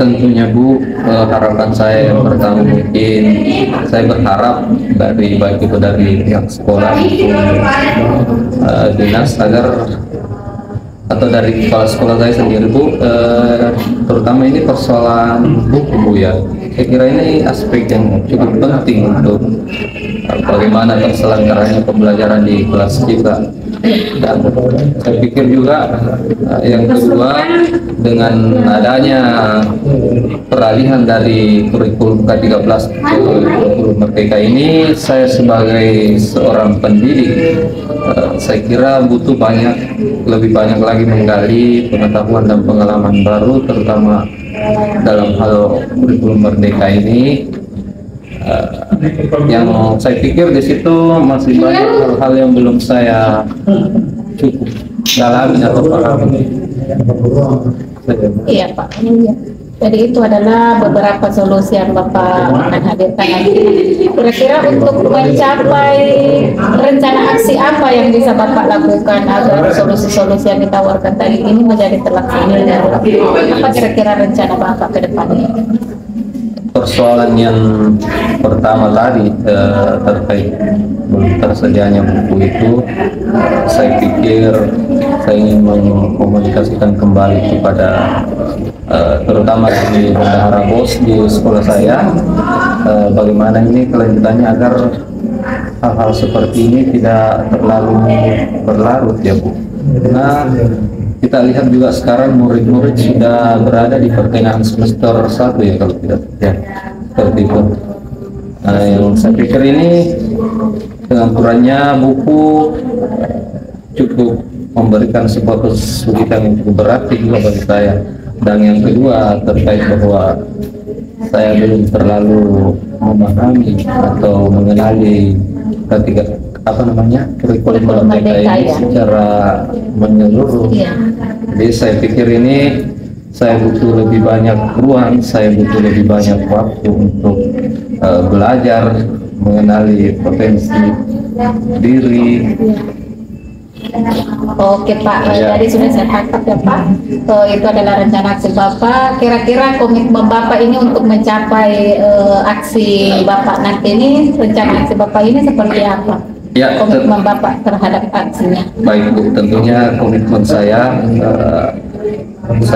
Tentunya Bu, harapan saya yang pertama mungkin saya berharap baik itu dari pihak sekolah dinas agar atau dari kepala sekolah saya sendiri Bu, terutama ini persoalan buku Bu ya. Saya kira ini aspek yang cukup penting untuk bagaimana terselenggaranya pembelajaran di kelas kita. Dan saya pikir juga yang kedua, dengan adanya peralihan dari kurikulum K13 ke kurikulum Merdeka ini, saya sebagai seorang pendidik, saya kira butuh lebih banyak lagi menggali pengetahuan dan pengalaman baru, terutama dalam hal kurikulum Merdeka ini. Yang saya pikir di situ masih banyak hal-hal yang belum saya cukup dalami atau pahami. Iya Pak, iya. Jadi itu adalah beberapa solusi yang Bapak akan hadirkan nanti. Kira-kira untuk mencapai rencana aksi apa yang bisa Bapak lakukan agar solusi-solusi yang ditawarkan tadi ini menjadi terlaksana? Apa kira-kira rencana Bapak ke depannya? Persoalan yang pertama tadi terkait belum tersedianya buku itu, saya pikir saya ingin mengkomunikasikan kembali kepada terutama di bendahara BOS di sekolah saya, bagaimana ini kelanjutannya agar hal-hal seperti ini tidak terlalu berlarut ya Bu. Karena kita lihat juga sekarang murid-murid sudah berada di pertengahan semester 1 ya kalau tidak ya, seperti itu. Nah, yang saya pikir ini dengan kurangnya buku cukup memberikan sebuah kesulitan yang cukup berat juga bagi saya. Dan yang kedua terkait bahwa saya belum terlalu memahami atau mengenali kurikulum Merdeka ini secara menyeluruh. Jadi saya pikir ini saya butuh lebih banyak ruang, saya butuh lebih banyak waktu untuk belajar, mengenali potensi diri. Oke Pak, jadi sudah saya tangkap ya Pak. Itu adalah rencana aksi Bapak. Kira-kira komitmen Bapak ini untuk mencapai aksi Bapak nanti ini, rencana aksi Bapak ini seperti apa? Ya, komitmen Bapak terhadap aksinya. Baik Bu, tentunya komitmen saya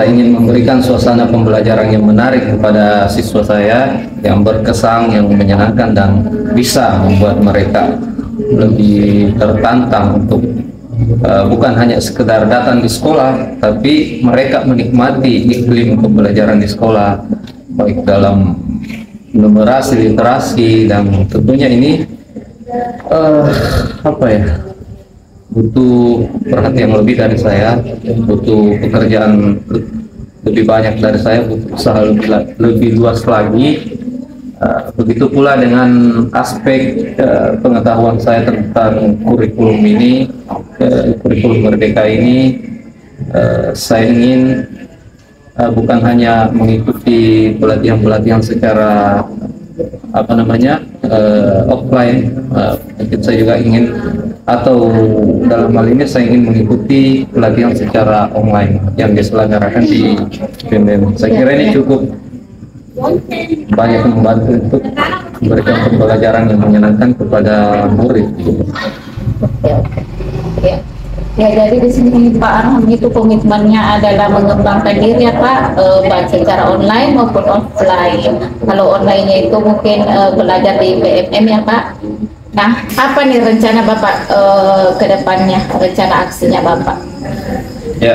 ingin memberikan suasana pembelajaran yang menarik kepada siswa saya, yang berkesan, yang menyenangkan, dan bisa membuat mereka lebih tertantang untuk bukan hanya sekedar datang di sekolah, tapi mereka menikmati iklim pembelajaran di sekolah, baik dalam numerasi, literasi, dan tentunya ini butuh perhatian lebih dari saya, butuh pekerjaan lebih banyak dari saya, butuh usaha lebih luas lagi. Begitu pula dengan aspek pengetahuan saya tentang kurikulum ini, kurikulum Merdeka ini, saya ingin bukan hanya mengikuti pelatihan-pelatihan secara offline, saya juga ingin, atau dalam hal ini saya ingin mengikuti pelatihan secara online yang diselenggarakan di BEM. Saya kira ini cukup banyak membantu untuk memberikan pembelajaran yang menyenangkan kepada murid. Ya, jadi di sini Pak Arham itu komitmennya adalah mengembangkan diri ya Pak, baik secara online maupun offline. Kalau online-nya itu mungkin belajar di BMM ya Pak. Nah, apa nih rencana Bapak ke depannya, rencana aksinya Bapak? Ya,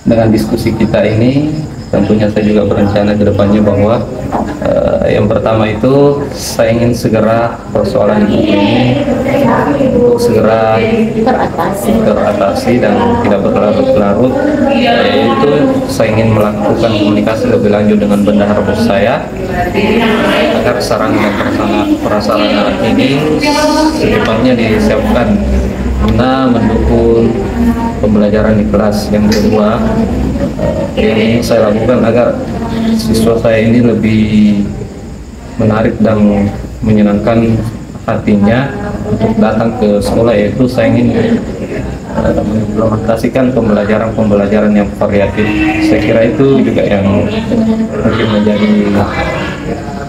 dengan diskusi kita ini, tentunya saya juga berencana ke depannya bahwa yang pertama itu saya ingin segera persoalan ibu ini untuk segera teratasi dan tidak berlarut-larut, yaitu saya ingin melakukan komunikasi lebih lanjut dengan bendahara bos saya agar sarana dan prasarana ini secepatnya disiapkan guna mendukung pembelajaran di kelas. Yang kedua yang ingin saya lakukan agar siswa saya ini lebih menarik dan menyenangkan hatinya untuk datang ke sekolah, yaitu saya ingin mengimplementasikan pembelajaran yang variatif. Saya kira itu juga yang mungkin menjadi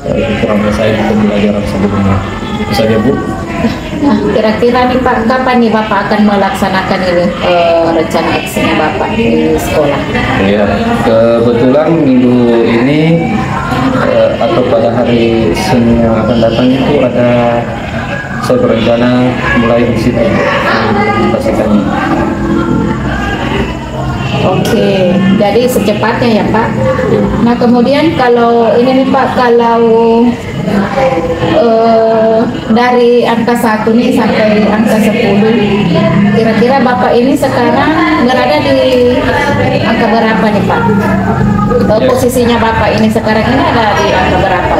kekurangan saya di pembelajaran sebelumnya. Itu saja, Bu. Nah, kira-kira nih Pak, kapan nih Bapak akan melaksanakan ini rencana aksinya Bapak di sekolah? Ya, kebetulan minggu ini atau pada hari Senin yang akan datang itu saya berencana mulai di situ mengimplementasikannya. Oke, jadi secepatnya ya Pak. Nah kemudian kalau ini nih Pak, kalau dari angka 1 nih sampai angka 10, kira-kira Bapak ini sekarang berada di angka berapa nih Pak? Posisinya Bapak ini sekarang ini ada di angka berapa?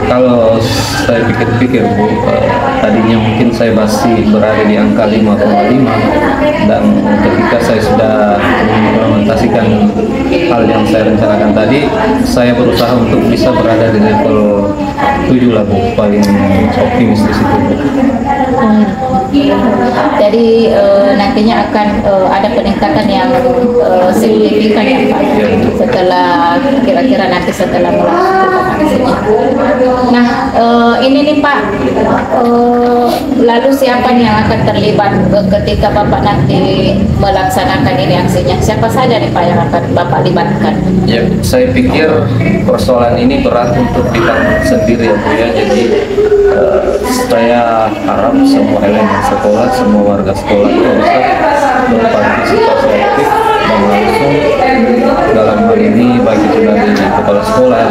Kalau saya pikir-pikir, Bu, tadinya mungkin saya masih berada di angka 5,5, dan ketika saya sudah mengimplementasikan hal yang saya rencanakan tadi, saya berusaha untuk bisa berada di level 7 lah, Bu, paling optimis di situ, Bu. Jadi nantinya akan ada peningkatan yang signifikan ya Pak, setelah kira-kira nanti setelah melakukan aksinya. Nah ini nih Pak, lalu siapa nih yang akan terlibat ketika Bapak nanti melaksanakan ini aksinya? Siapa saja nih Pak yang akan Bapak libatkan? Ya, saya pikir persoalan ini berat untuk ditanggung sendiri ya, Bu, ya. Jadi saya harap semua elemen sekolah, semua warga sekolah itu bisa berpartisipasi aktif dan langsung dalam hal ini, baik itu dari kepala sekolah,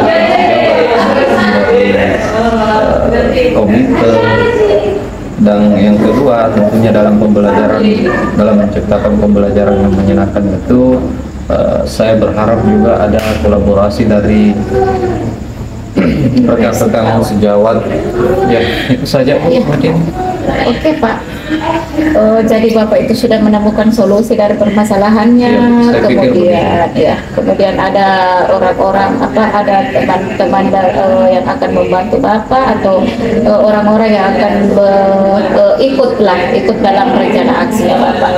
dari komite, dan yang kedua tentunya dalam pembelajaran, dalam menciptakan pembelajaran yang menyenangkan itu saya berharap juga ada kolaborasi dari rekan-rekan sejawat. Ya, itu saja mungkin. Oke Pak. Jadi Bapak itu sudah menemukan solusi dari permasalahannya, kemudian ada orang-orang ada teman-teman yang akan membantu Bapak, atau orang-orang yang akan ikut dalam rencana aksinya Bapak.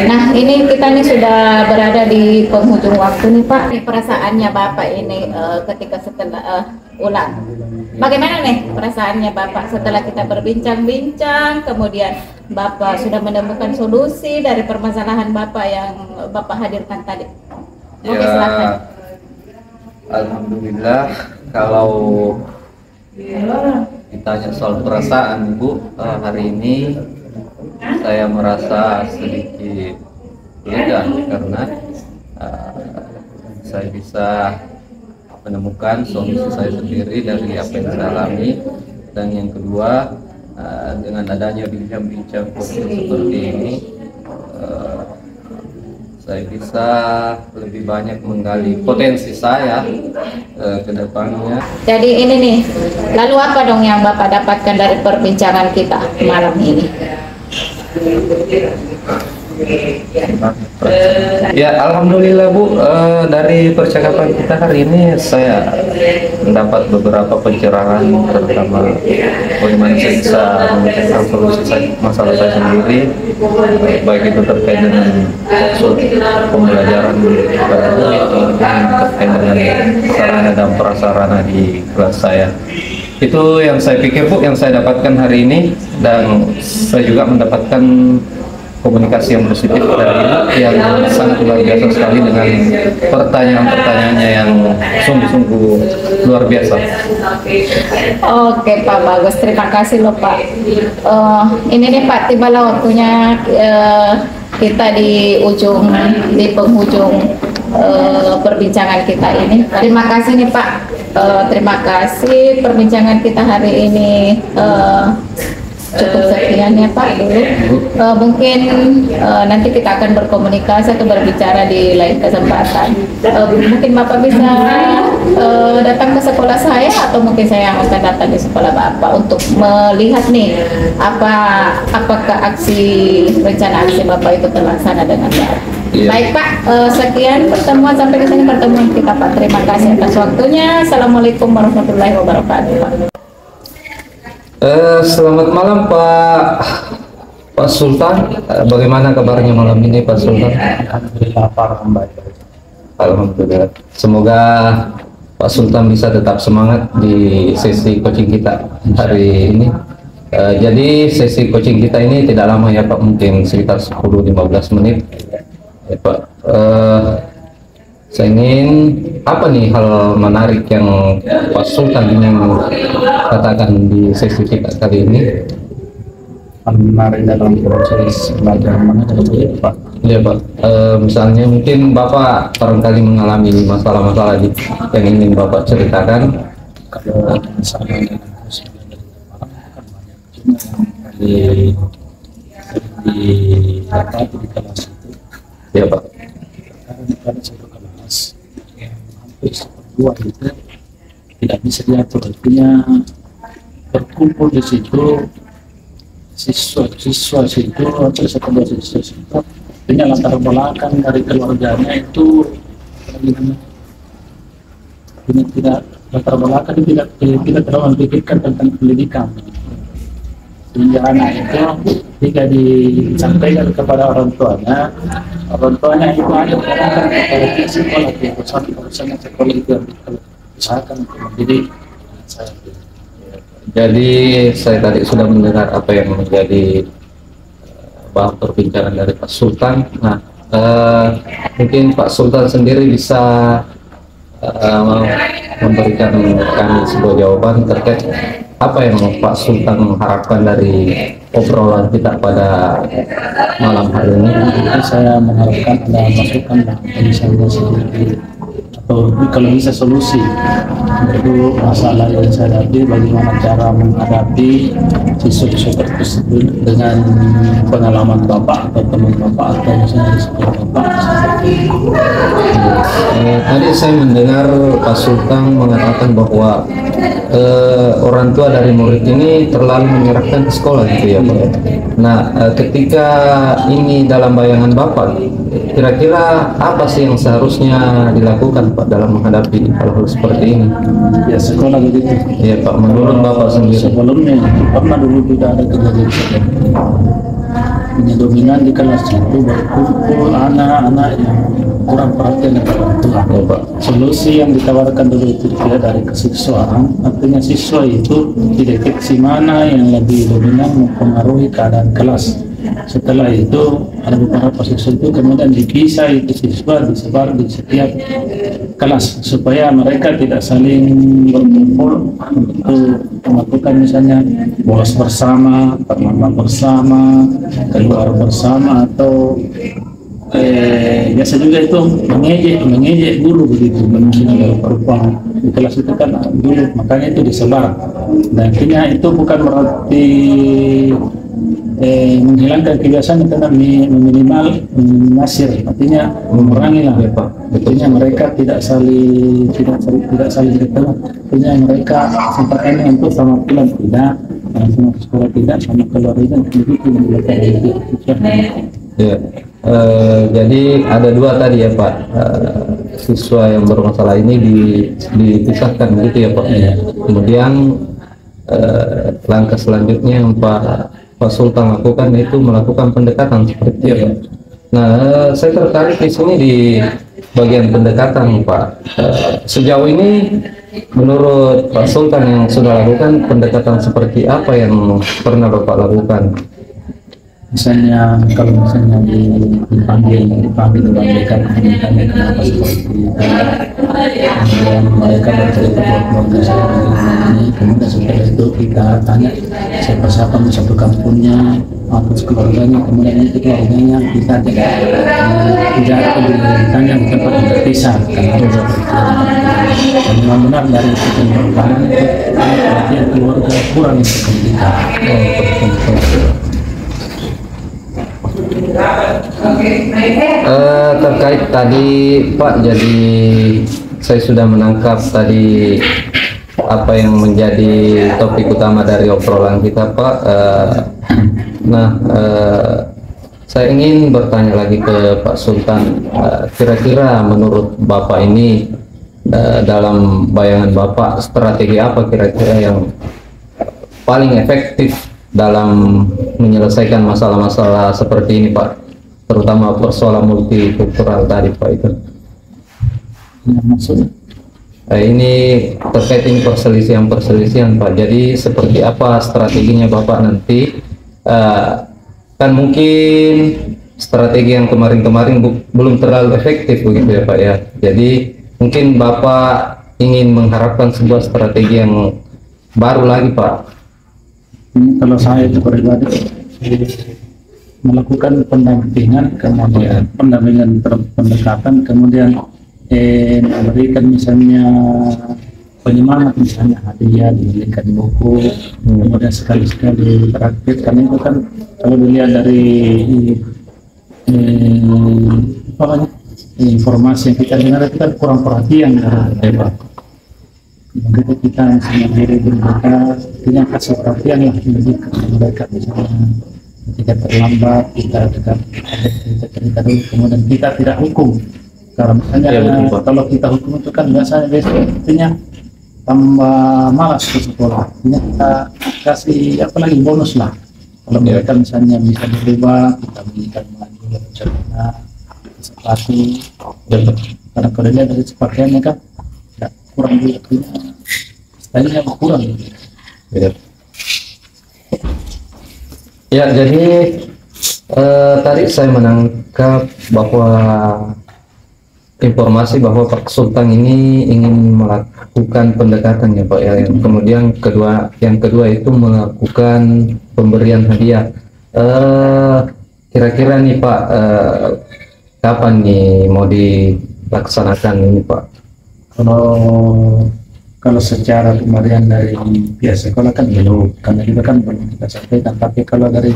Nah ini kita nih sudah berada di penghujung waktu nih Pak. Perasaannya Bapak ini ketika setelah ulang, bagaimana nih perasaannya Bapak setelah kita berbincang-bincang, kemudian Bapak sudah menemukan solusi dari permasalahan Bapak yang Bapak hadirkan tadi? Oke, silakan. Alhamdulillah, kalau ditanya soal perasaan, Bu, hari ini saya merasa sedikit lega karena saya bisa menemukan solusi saya sendiri dari apa yang saya alami. Dan yang kedua, dengan adanya bincang-bincang seperti ini, saya bisa lebih banyak menggali potensi saya ke depannya. Jadi ini nih, lalu apa dong yang Bapak dapatkan dari perbincangan kita malam ini? Ya, alhamdulillah Bu, dari percakapan kita hari ini saya mendapat beberapa pencerahan, terutama bagaimana saya bisa memecahkan solusi masalah saya sendiri, baik itu terkait dengan pembelajaran pada murid maupun terkait dengan sarana dan prasarana di kelas saya. Itu yang saya pikir, Bu, yang saya dapatkan hari ini, dan saya juga mendapatkan komunikasi yang positif dari Ibu yang sangat luar biasa sekali dengan pertanyaan-pertanyaannya yang sungguh-sungguh luar biasa. Oke Pak, bagus, terima kasih loh Pak. Ini nih Pak, tibalah waktunya kita di penghujung perbincangan kita ini. Terima kasih nih Pak. Terima kasih perbincangan kita hari ini. Cukup sekian ya Pak dulu. Mungkin nanti kita akan berkomunikasi atau berbicara di lain kesempatan. Mungkin Bapak bisa datang ke sekolah saya, atau mungkin saya yang akan datang di sekolah Bapak untuk melihat nih apakah rencana aksi Bapak itu terlaksana dengan baik. Iya. Baik Pak, sekian pertemuan, sampai di sini pertemuan kita Pak. Terima kasih atas waktunya. Assalamualaikum warahmatullahi wabarakatuh Pak. Selamat malam Pak Sultan. Bagaimana kabarnya malam ini Pak Sultan? Alhamdulillah. Semoga Pak Sultan bisa tetap semangat di sesi coaching kita hari ini. Jadi sesi coaching kita ini tidak lama ya Pak, mungkin sekitar 10-15 menit ya Pak. Saya ingin apa nih hal menarik yang Pak Sultan ingin katakan di sesi kita kali ini? Hal menarik dalam proses belajar mana Pak? Ya Pak, misalnya mungkin Bapak barangkali mengalami masalah-masalah yang ingin Bapak ceritakan. Kalau misalnya dengan proses belajar di kelas itu, Ya Pak. karena pada satu kelas yang hampir seperdua itu tidak bisa diatur, artinya berkumpul di situ siswa situ atau sekedar siswa situ, artinya latar belakang dari keluarganya itu tidak latar belakang tidak terlalu memikirkan tentang pendidikan. Sehingga anak itu jika disampaikan kepada orang tuanya itu ada kepada sekolah perusahaan sekolah itu usahakan untuk mendidik saya. Jadi saya tadi sudah mendengar apa yang menjadi bahan perbincangan dari Pak Sultan. Nah, mungkin Pak Sultan sendiri bisa memberikan kami sebuah jawaban terkait apa yang Pak Sultan mengharapkan dari obrolan kita pada malam hari ini. Jadi saya mengharapkan ada masukan misalnya sedikit atau kalau bisa solusi untuk masalah yang saya hadapi, bagaimana cara menghadapi siswa-siswa tersebut dengan pengalaman Bapak atau teman Bapak atau misalnya di sekolah Bapak. Tadi saya mendengar Pak Sultan mengatakan bahwa orang tua dari murid ini terlalu menyerahkan ke sekolah gitu ya Pak. Nah, ketika ini dalam bayangan Bapak, kira-kira apa sih yang seharusnya dilakukan Pak dalam menghadapi hal-hal seperti ini? Ya sekolah begitu. Ya Pak, menurut Bapak sendiri. Sebelumnya pernah dulu tidak ada kejadian seperti ini. Punya dominan di kelas itu berkumpul anak-anak yang kurang perhatian dengan orang tua. Ya Pak. Solusi yang ditawarkan dulu itu tidak dari kesiswaan, artinya siswa itu dideteksi mana yang lebih dominan mempengaruhi keadaan kelas. Setelah itu ada beberapa siswa itu kemudian dipisah itu siswa disebar di setiap kelas supaya mereka tidak saling berkumpul untuk melakukan misalnya bolos bersama, permainan bersama, keluar bersama, atau biasa juga itu mengejek guru begitu, misalnya perubahan di kelas itu kan dulu, makanya itu disebar. Dan artinya itu bukan berarti menghilangkan kebiasaan, karena meminimalisir, artinya mengurangi lah, artinya mereka tidak saling bertemu, artinya mereka sempatnya untuk sama pulang tidak, sama sekolah tidak, sama keluarga begitu Ya. Jadi ada dua tadi ya Pak, siswa yang bermasalah ini dipisahkan gitu ya Pak. Ya. Kemudian langkah selanjutnya yang Pak Sultan lakukan itu melakukan pendekatan seperti itu. Ya. Nah, saya tertarik di sini di bagian pendekatan Pak. Sejauh ini menurut Pak Sultan yang sudah lakukan pendekatan seperti apa yang pernah Bapak lakukan? Misalnya kalau misalnya dipanggil dibagikan ditanya kenapa seperti itu, kemudian mereka bercerita bahwa keluarga saya begini, kemudian setelah itu kita tanya siapa satu kampungnya atau keluarganya, kemudian itu keluarganya kita tidak ditanya di tempat yang terpisah karena ada seperti itu. Dan memang benar dari perkembangan itu perhatian keluarga kurang untuk kita. Terkait tadi Pak, jadi saya sudah menangkap tadi apa yang menjadi topik utama dari obrolan kita Pak. Saya ingin bertanya lagi ke Pak Sultan, kira-kira menurut Bapak ini dalam bayangan Bapak strategi apa kira-kira yang paling efektif dalam menyelesaikan masalah-masalah seperti ini Pak, terutama persoalan multikultural tadi Pak itu. Maksudnya Ini terkait ini perselisihan Pak. Jadi seperti apa strateginya Bapak nanti? Kan mungkin strategi yang kemarin-kemarin belum terlalu efektif begitu ya Pak ya. Jadi mungkin Bapak ingin mengharapkan sebuah strategi yang baru lagi Pak. ini kalau saya itu pribadi melakukan pendampingan, kemudian pendekatan, kemudian memberikan misalnya penyemangat, misalnya hadiah, diberikan buku, kemudian sekali-sekali praktik. Karena itu kan kalau dilihat dari informasi yang kita dengar itu kan kurang perhatian dari Pak. Begitu kita misalnya diri berbuka, kita kasih perhatian lah lebih ke mereka, misalnya ketika terlambat kita cerita dulu, kemudian kita tidak hukum. Karena misalnya kalau kita hukum itu kan biasanya artinya tambah malas ke sekolah. Artinya kita kasih apalagi bonus lah. Kalau mereka misalnya bisa berubah, kita berikan maju, celana, sepatu. Karena kalau dia dari sepakaiannya kan kurang juga, stylenya kurang. Ya, jadi tadi saya menangkap bahwa informasi bahwa Pak Sultan ini ingin melakukan pendekatan ya Pak ya. Yang kedua itu melakukan pemberian hadiah. Kira-kira nih Pak, kapan nih mau dilaksanakan ini Pak? Kalau secara pemberian dari pihak sekolah kan belum, karena juga kan belum kita sampaikan. Tapi kalau dari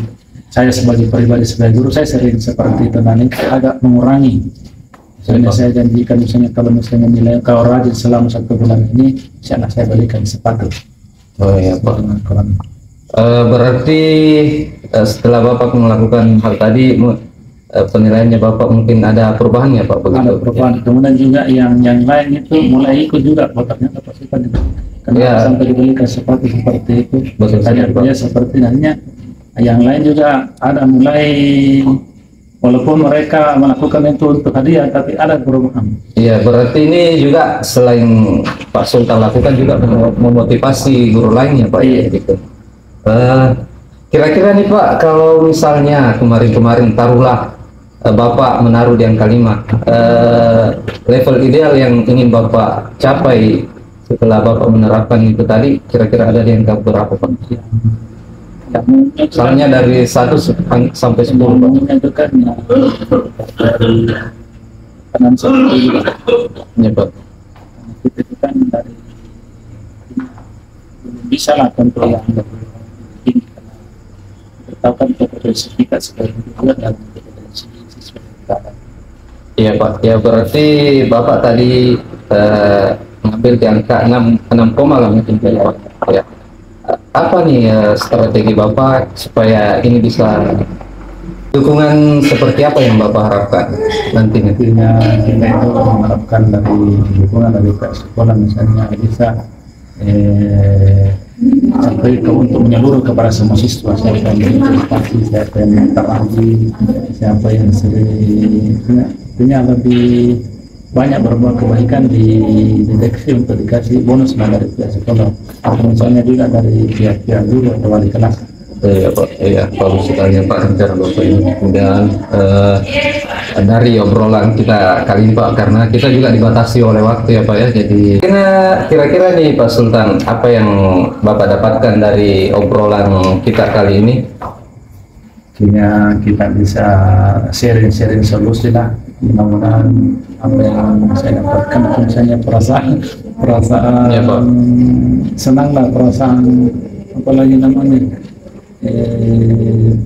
saya sebagai pribadi, sebagai guru, saya sering seperti itu, nanti agak mengurangi. Misalnya saya janjikan, misalnya kalau misalnya nilai kau rajin selama 1 bulan ini, insya Allah saya berikan sepatu. Oh ya Pak. Berarti setelah Bapak melakukan hal tadi, penilaiannya Bapak mungkin ada perubahan ya Pak? Begitu? Ada perubahan. Kemudian juga yang lain itu mulai ikut juga, ternyata pasukan itu. Karena ya, sampai diberikan sepatu seperti itu. Hadiahnya seperti nanya. Yang lain juga ada mulai, walaupun mereka melakukan itu untuk hadiah, tapi ada perubahan. Iya, berarti ini juga selain Pak Sultan lakukan juga memotivasi guru lainnya Pak. Iya. Gitu. Kira-kira nih Pak, kalau misalnya kemarin-kemarin taruhlah Bapak menaruh di angka 5, level ideal yang ingin Bapak capai setelah Bapak menerapkan itu tadi, kira-kira ada di angka berapa Pak? Misalnya dari 1 sampai 10 Pak. Kanan seperti ya Pak. Itu kan dari bisa lah tentu yang lebih tinggi, karena tahu kan sertifikat sebagai juga dalam Iya Pak, ya berarti Bapak tadi mengambil di angka 6 lah mungkin Pak. Ya. Apa nih strategi Bapak supaya ini bisa, dukungan seperti apa yang Bapak harapkan nantinya? Kita itu mengharapkan dari dukungan dari pihak sekolah, misalnya bisa sampai untuk menyeluruh kepada semua siswa, siapa yang berprestasi, siapa yang terlagi, siapa yang sering, artinya lebih banyak berbuat kebaikan di deteksi untuk dikasih bonus dari pihak sekolah, atau misalnya juga dari pihak guru atau wali kelas. Iya Pak, iya bagus sekali ya Pak rencana Bapak ini. Kemudian dari obrolan kita kali ini Pak, karena kita juga dibatasi oleh waktu ya Pak ya. Jadi kira-kira nih Pak Sultan, apa yang Bapak dapatkan dari obrolan kita kali ini? Akhirnya kita bisa sharing-sharing solusi lah. Mudah-mudahan apa yang saya dapatkan, misalnya perasaan Ya, Pak. senang lah, perasaan apalagi namanya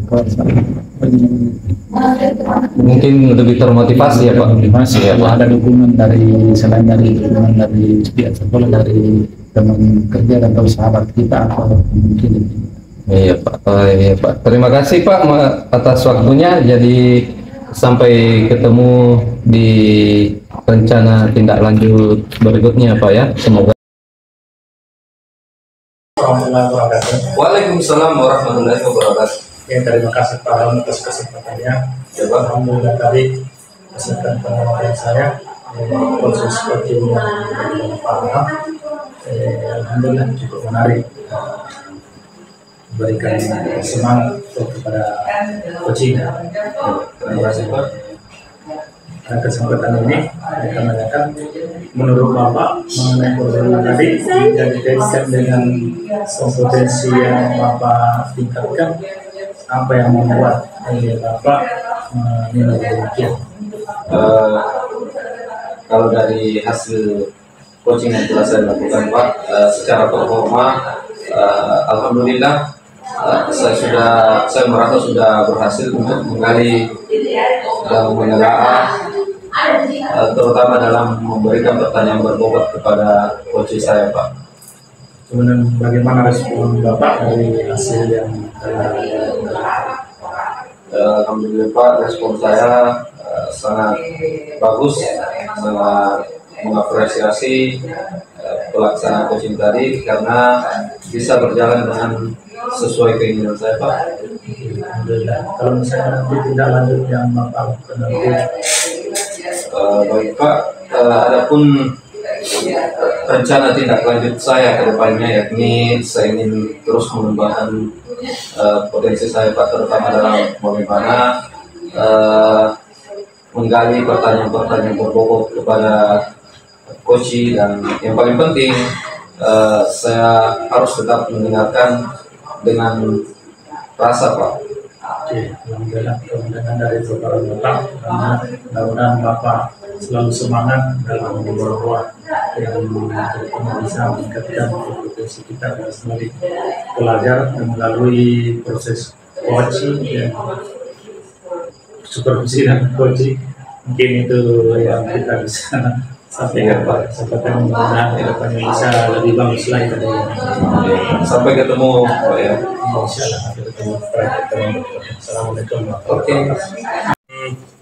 perasaan apa namanya? Mungkin lebih termotivasi ya Pak. Motivasi Ya Pak. ada dukungan dari selain dari dukungan dari pihak sekolah, dari teman kerja atau sahabat kita atau mungkin. Iya Pak, iya Pak. Terima kasih Pak atas waktunya. Jadi sampai ketemu di rencana tindak lanjut berikutnya Pak ya. Semoga. Waalaikumsalam warahmatullahi wabarakatuh. Ya, terima kasih Pak Ram atas kesempatannya. Ya Pak. Alhamdulillah tadi kesempatan penonton saya proses coaching Pak Ram, alhamdulillah cukup menarik, berikan semangat kepada coaching. Terima kasih Pak. Pada kesempatan ini kita menanyakan menurut Bapak mengenai program tadi yang dikaitkan dengan kompetensi yang Bapak tingkatkan, apa yang membuat Bapak menilai demikian? Kalau dari hasil coaching yang telah saya lakukan Pak, secara performa alhamdulillah saya merasa sudah berhasil untuk menggali menelaah, terutama dalam memberikan pertanyaan berbobot kepada coach saya Pak. Kemudian bagaimana respon Bapak dari hasil yang Alhamdulillah Pak, respon saya sangat bagus, sangat mengapresiasi pelaksanaan coaching tadi karena bisa berjalan dengan sesuai keinginan saya Pak. Alhamdulillah. Kalau misalnya nanti tindak lanjut yang Bapak lakukan nanti, baik Pak, adapun rencana tindak lanjut saya ke depannya yakni saya ingin terus mengembangkan potensi saya Pak, terutama dalam bagaimana menggali pertanyaan-pertanyaan berbobot kepada coach, dan yang paling penting saya harus tetap mendengarkan dengan rasa Pak. oke, alhamdulillah kemudian dari program Bapak, mudah-mudahan Bapak selalu semangat dalam membawa yang bisa meningkatkan kompetensi kita dan selalu belajar dan melalui proses coaching dan supervisi dan coaching, mungkin itu yang kita bisa sampaikan Pak. Sampaikan mudah-mudahan ke depannya bisa lebih bagus lagi dari Sampai ketemu Pak ya. Insyaallah sampai ketemu. Assalamualaikum. Oke.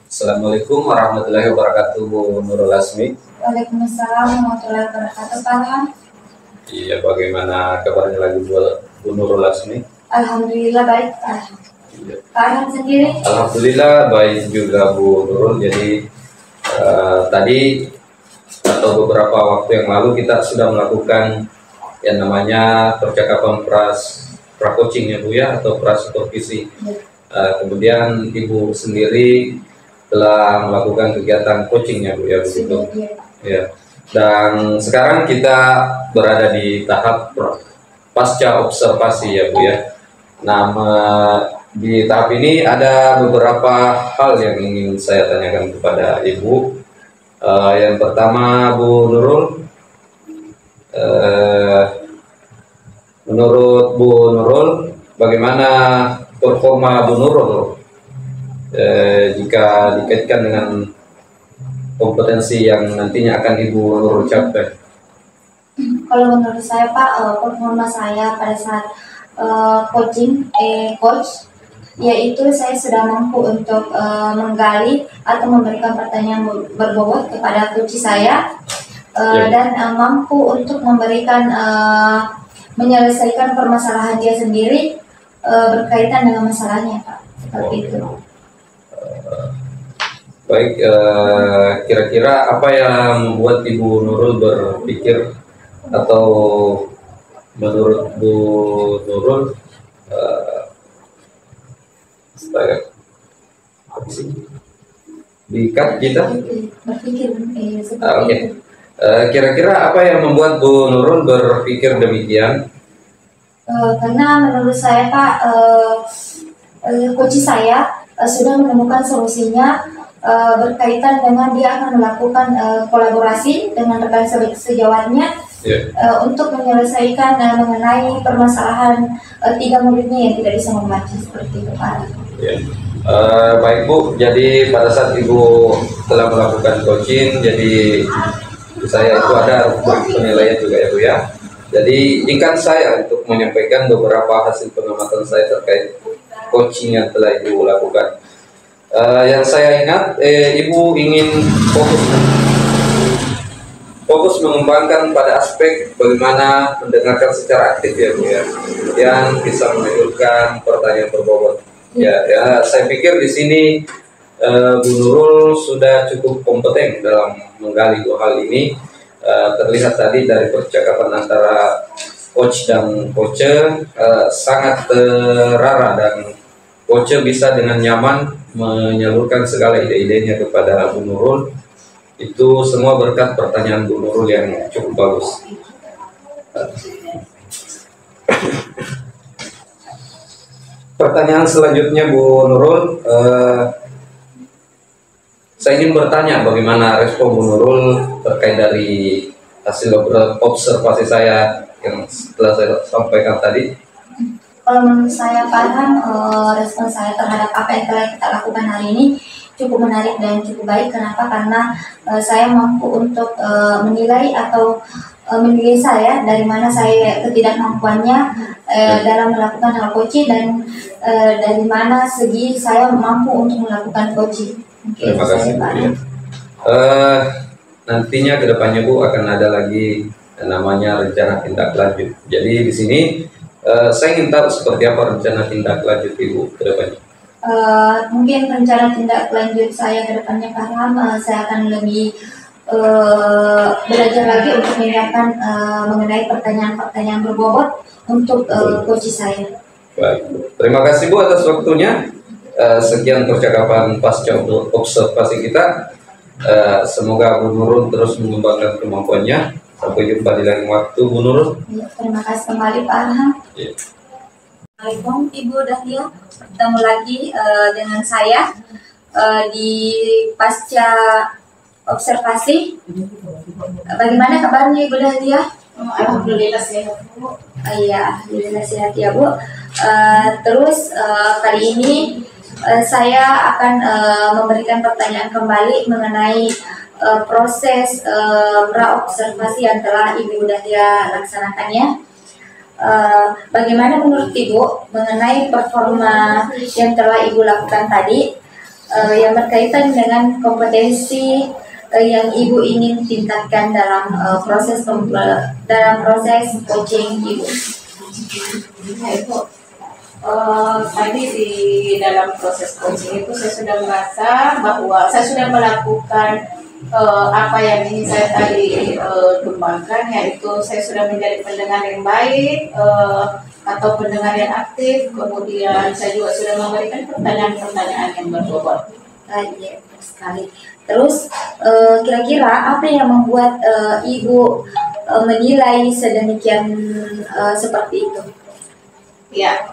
Assalamualaikum warahmatullahi wabarakatuh, Bu Nurul Lasmi. Waalaikumsalam warahmatullahi wabarakatuh, Pak Ram. Iya, bagaimana kabarnya lagi Bu Nurul Lasmi? Alhamdulillah baik. Pak Ram sendiri? Alhamdulillah baik juga Bu Nurul. Jadi tadi atau beberapa waktu yang lalu kita sudah melakukan yang namanya percakapan pra-coaching ya Bu ya, atau pra-supervisi. Kemudian Ibu sendiri telah melakukan kegiatan coaching ya Bu ya, begitu. Ya. Dan sekarang kita berada di tahap pasca observasi ya Bu ya. Nah, di tahap ini ada beberapa hal yang ingin saya tanyakan kepada Ibu. Yang pertama Bu Nurul, menurut Bu Nurul, bagaimana performa Bu Nurul jika dikaitkan dengan kompetensi yang nantinya akan Ibu Nurul capai? Kalau menurut saya Pak, performa saya pada saat coach, yaitu saya sudah mampu untuk menggali atau memberikan pertanyaan berbobot kepada coach saya, dan mampu untuk memberikan menyelesaikan permasalahan dia sendiri berkaitan dengan masalahnya Pak, seperti itu. Baik, kira-kira apa yang membuat Ibu Nurul berpikir, atau menurut Bu Nurul Astaga. Diikat kita. Berpikir seperti Oke. itu. Kira-kira apa yang membuat Bu Nurul berpikir demikian? Karena menurut saya Pak, coach saya sudah menemukan solusinya berkaitan dengan dia akan melakukan kolaborasi dengan rekan sejawatnya untuk menyelesaikan mengenai permasalahan 3 muridnya yang tidak bisa membaca seperti itu Pak. Baik Bu, jadi pada saat Ibu telah melakukan coaching, jadi saya itu ada penilaian juga ya Bu ya. Jadi izinkan saya untuk menyampaikan beberapa hasil pengamatan saya terkait coaching yang telah Ibu lakukan. Yang saya ingat, Ibu ingin fokus mengembangkan pada aspek bagaimana mendengarkan secara aktif ya Bu ya, yang bisa menimbulkan pertanyaan berbobot. Ya, saya pikir di sini Bu Nurul sudah cukup kompeten dalam menggali 2 hal ini. Terlihat tadi dari percakapan antara coach dan coacher sangat terarah, dan coacher bisa dengan nyaman menyalurkan segala ide-idenya kepada Bu Nurul. Itu semua berkat pertanyaan Bu Nurul yang cukup bagus. Pertanyaan selanjutnya Bu Nurul, saya ingin bertanya bagaimana respon Bu Nurul terkait dari hasil observasi saya yang telah saya sampaikan tadi. Kalau menurut saya Farhan, respon saya terhadap apa yang telah kita lakukan hari ini cukup menarik dan cukup baik. Kenapa? Karena saya mampu untuk menilai atau menilai saya dari mana saya ketidakmampuannya dalam melakukan hal coaching, dan dari mana segi saya mampu untuk melakukan coaching. Terima kasih Bu. Nantinya kedepannya Bu akan ada lagi namanya rencana tindak lanjut. Jadi di sini saya ingin tahu seperti apa rencana tindak lanjut Ibu kedepannya. Mungkin rencana tindak lanjut saya kedepannya Farhan, saya akan lebih belajar lagi untuk menyiapkan mengenai pertanyaan-pertanyaan berbobot untuk coach saya. Baik, terima kasih Bu atas waktunya. Sekian percakapan pasca observasi kita. Semoga Bu Nurul terus mengembangkan kemampuannya. Sampai jumpa di lain waktu Bu Nurul. Ya, terima kasih kembali Pak Arham. Ya. Assalamualaikum Ibu Dahlia, bertemu lagi dengan saya di pasca observasi. Bagaimana kabarnya Ibu Dahlia? Alhamdulillah sehat Bu. Iya, alhamdulillah sehat ya Bu. Terus kali ini saya akan memberikan pertanyaan kembali mengenai proses praobservasi yang telah Ibu Dahlia laksanakannya. Bagaimana menurut Ibu mengenai performa yang telah Ibu lakukan tadi yang berkaitan dengan kompetensi yang Ibu ingin tingkatkan dalam proses coaching Ibu? Ibu, tadi di dalam proses coaching itu saya sudah merasa bahwa saya sudah melakukan apa yang ingin saya tadi kembangkan, yaitu saya sudah menjadi pendengar yang baik atau pendengar yang aktif. Kemudian saya juga sudah memberikan pertanyaan-pertanyaan yang berbobot. Iya, betul sekali. Terus kira-kira apa yang membuat Ibu menilai sedemikian seperti itu? Ya,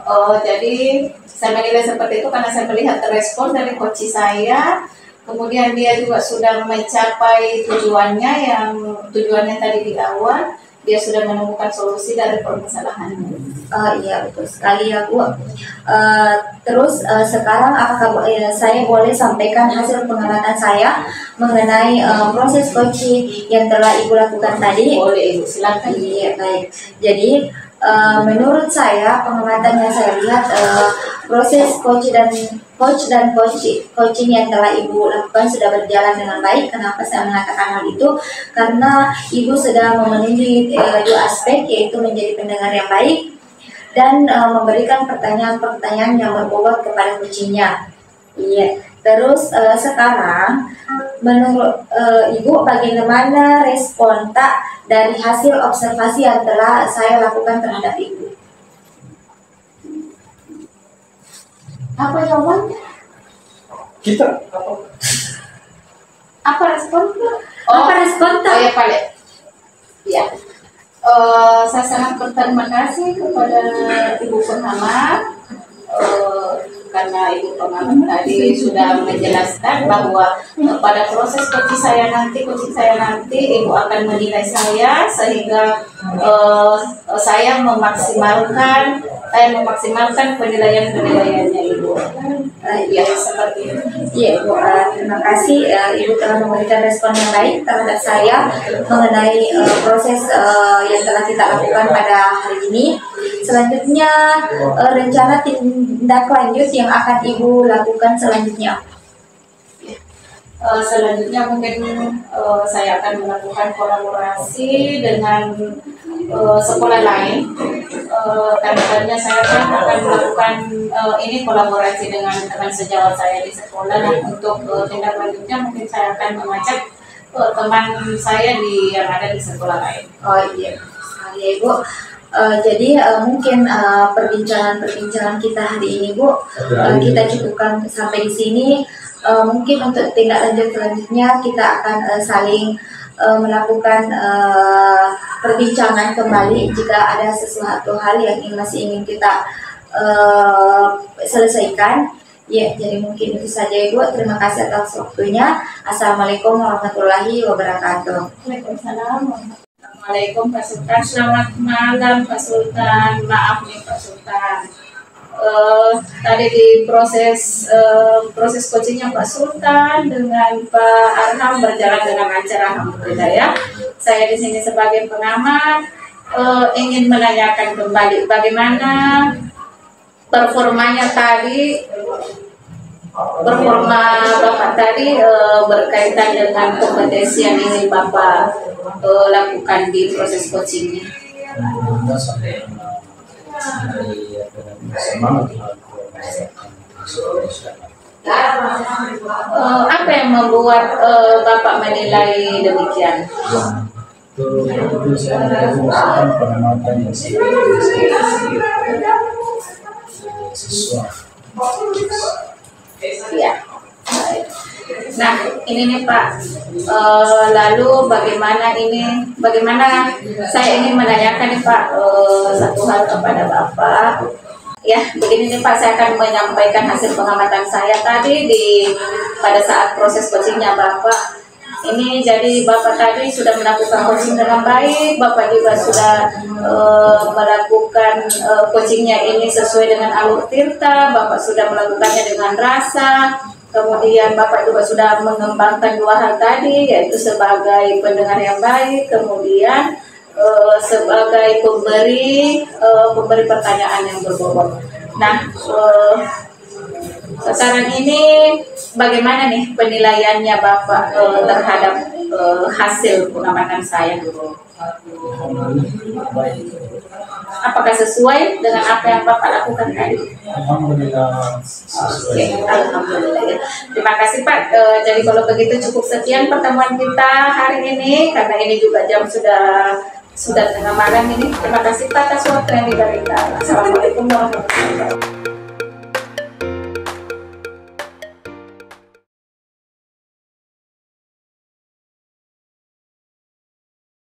jadi saya menilai seperti itu karena saya melihat respon dari coach saya. Kemudian dia juga sudah mencapai tujuannya tadi di awal. Dia sudah menemukan solusi dari permasalahannya. Iya, betul sekali ya Bu. Terus sekarang apakah saya boleh sampaikan hasil pengamatan saya mengenai proses coaching yang telah Ibu lakukan tadi? Boleh Ibu, silakan. Iya, baik. Jadi menurut saya, pengamatan yang saya lihat, proses coaching yang telah Ibu lakukan sudah berjalan dengan baik. Kenapa saya mengatakan hal itu? Karena Ibu sudah memenuhi 2 aspek, yaitu menjadi pendengar yang baik dan memberikan pertanyaan-pertanyaan yang berbobot kepada coachingnya. Iya. Terus sekarang menurut Ibu bagaimana respon dari hasil observasi yang telah saya lakukan terhadap Ibu? Apa jawabannya? Kita Apa respon? Apa respon Oh ya Pak. Ya. Saya sangat berterima kasih kepada Ibu Pengamat karena Ibu Pengamat tadi sudah menjelaskan bahwa pada proses coaching saya nanti Ibu akan menilai saya sehingga saya memaksimalkan penilaiannya Ibu. Ya seperti itu. Iya, Bu. Terima kasih Ibu telah memberikan respon yang baik terhadap saya mengenai proses yang telah kita lakukan pada hari ini. Selanjutnya, rencana tindak lanjut yang akan Ibu lakukan selanjutnya. Selanjutnya mungkin saya akan melakukan kolaborasi dengan sekolah lain. Karena saya akan melakukan ini kolaborasi dengan teman sejawat saya di sekolah. Dan untuk tindak lanjutnya mungkin saya akan mengajak teman saya yang ada di sekolah lain. Oh iya, sekali ya Ibu. Jadi mungkin perbincangan kita hari ini Bu, kita cukupkan sampai di sini. Mungkin untuk tindak lanjut selanjutnya kita akan saling melakukan perbincangan kembali jika ada sesuatu hal yang masih ingin kita selesaikan. Ya, jadi mungkin itu saja Ibu. Terima kasih atas waktunya. Assalamualaikum warahmatullahi wabarakatuh. Waalaikumsalam. Assalamualaikum Pak Sultan. Selamat malam Pak Sultan. Maaf nih Pak Sultan. Tadi di proses coachingnya Pak Sultan dengan Pak Arham berjalan dengan lancar, alhamdulillah ya. Saya di sini sebagai pengamat ingin menanyakan kembali bagaimana performa Bapak tadi berkaitan dengan kompetensi yang ingin Bapak lakukan di proses coachingnya. Apa yang membuat Bapak menilai demikian? itu saya melakukan pengamatan yang sesuai. Ya. Nah, ini nih Pak. Lalu bagaimana saya ingin menanyakan nih Pak satu hal kepada Bapak. Ya, begini nih Pak, saya akan menyampaikan hasil pengamatan saya tadi pada saat proses coachingnya Bapak. Ini jadi Bapak tadi sudah melakukan coaching dengan baik, Bapak juga sudah melakukan coachingnya ini sesuai dengan alur tirta, Bapak sudah melakukannya dengan rasa, kemudian Bapak juga sudah mengembangkan dua hal tadi, yaitu sebagai pendengar yang baik, kemudian sebagai pemberi pertanyaan yang berbobot. Nah, sekarang ini bagaimana nih penilaiannya Bapak terhadap hasil pengamatan saya? Apakah sesuai dengan apa yang Bapak lakukan tadi? Alhamdulillah sesuai. Alhamdulillah ya. Terima kasih Pak. Jadi kalau begitu cukup sekian pertemuan kita hari ini, karena ini juga jam sudah tengah malam ini. Terima kasih Pak atas waktu yang diberikan. Assalamualaikum warahmatullahi wabarakatuh.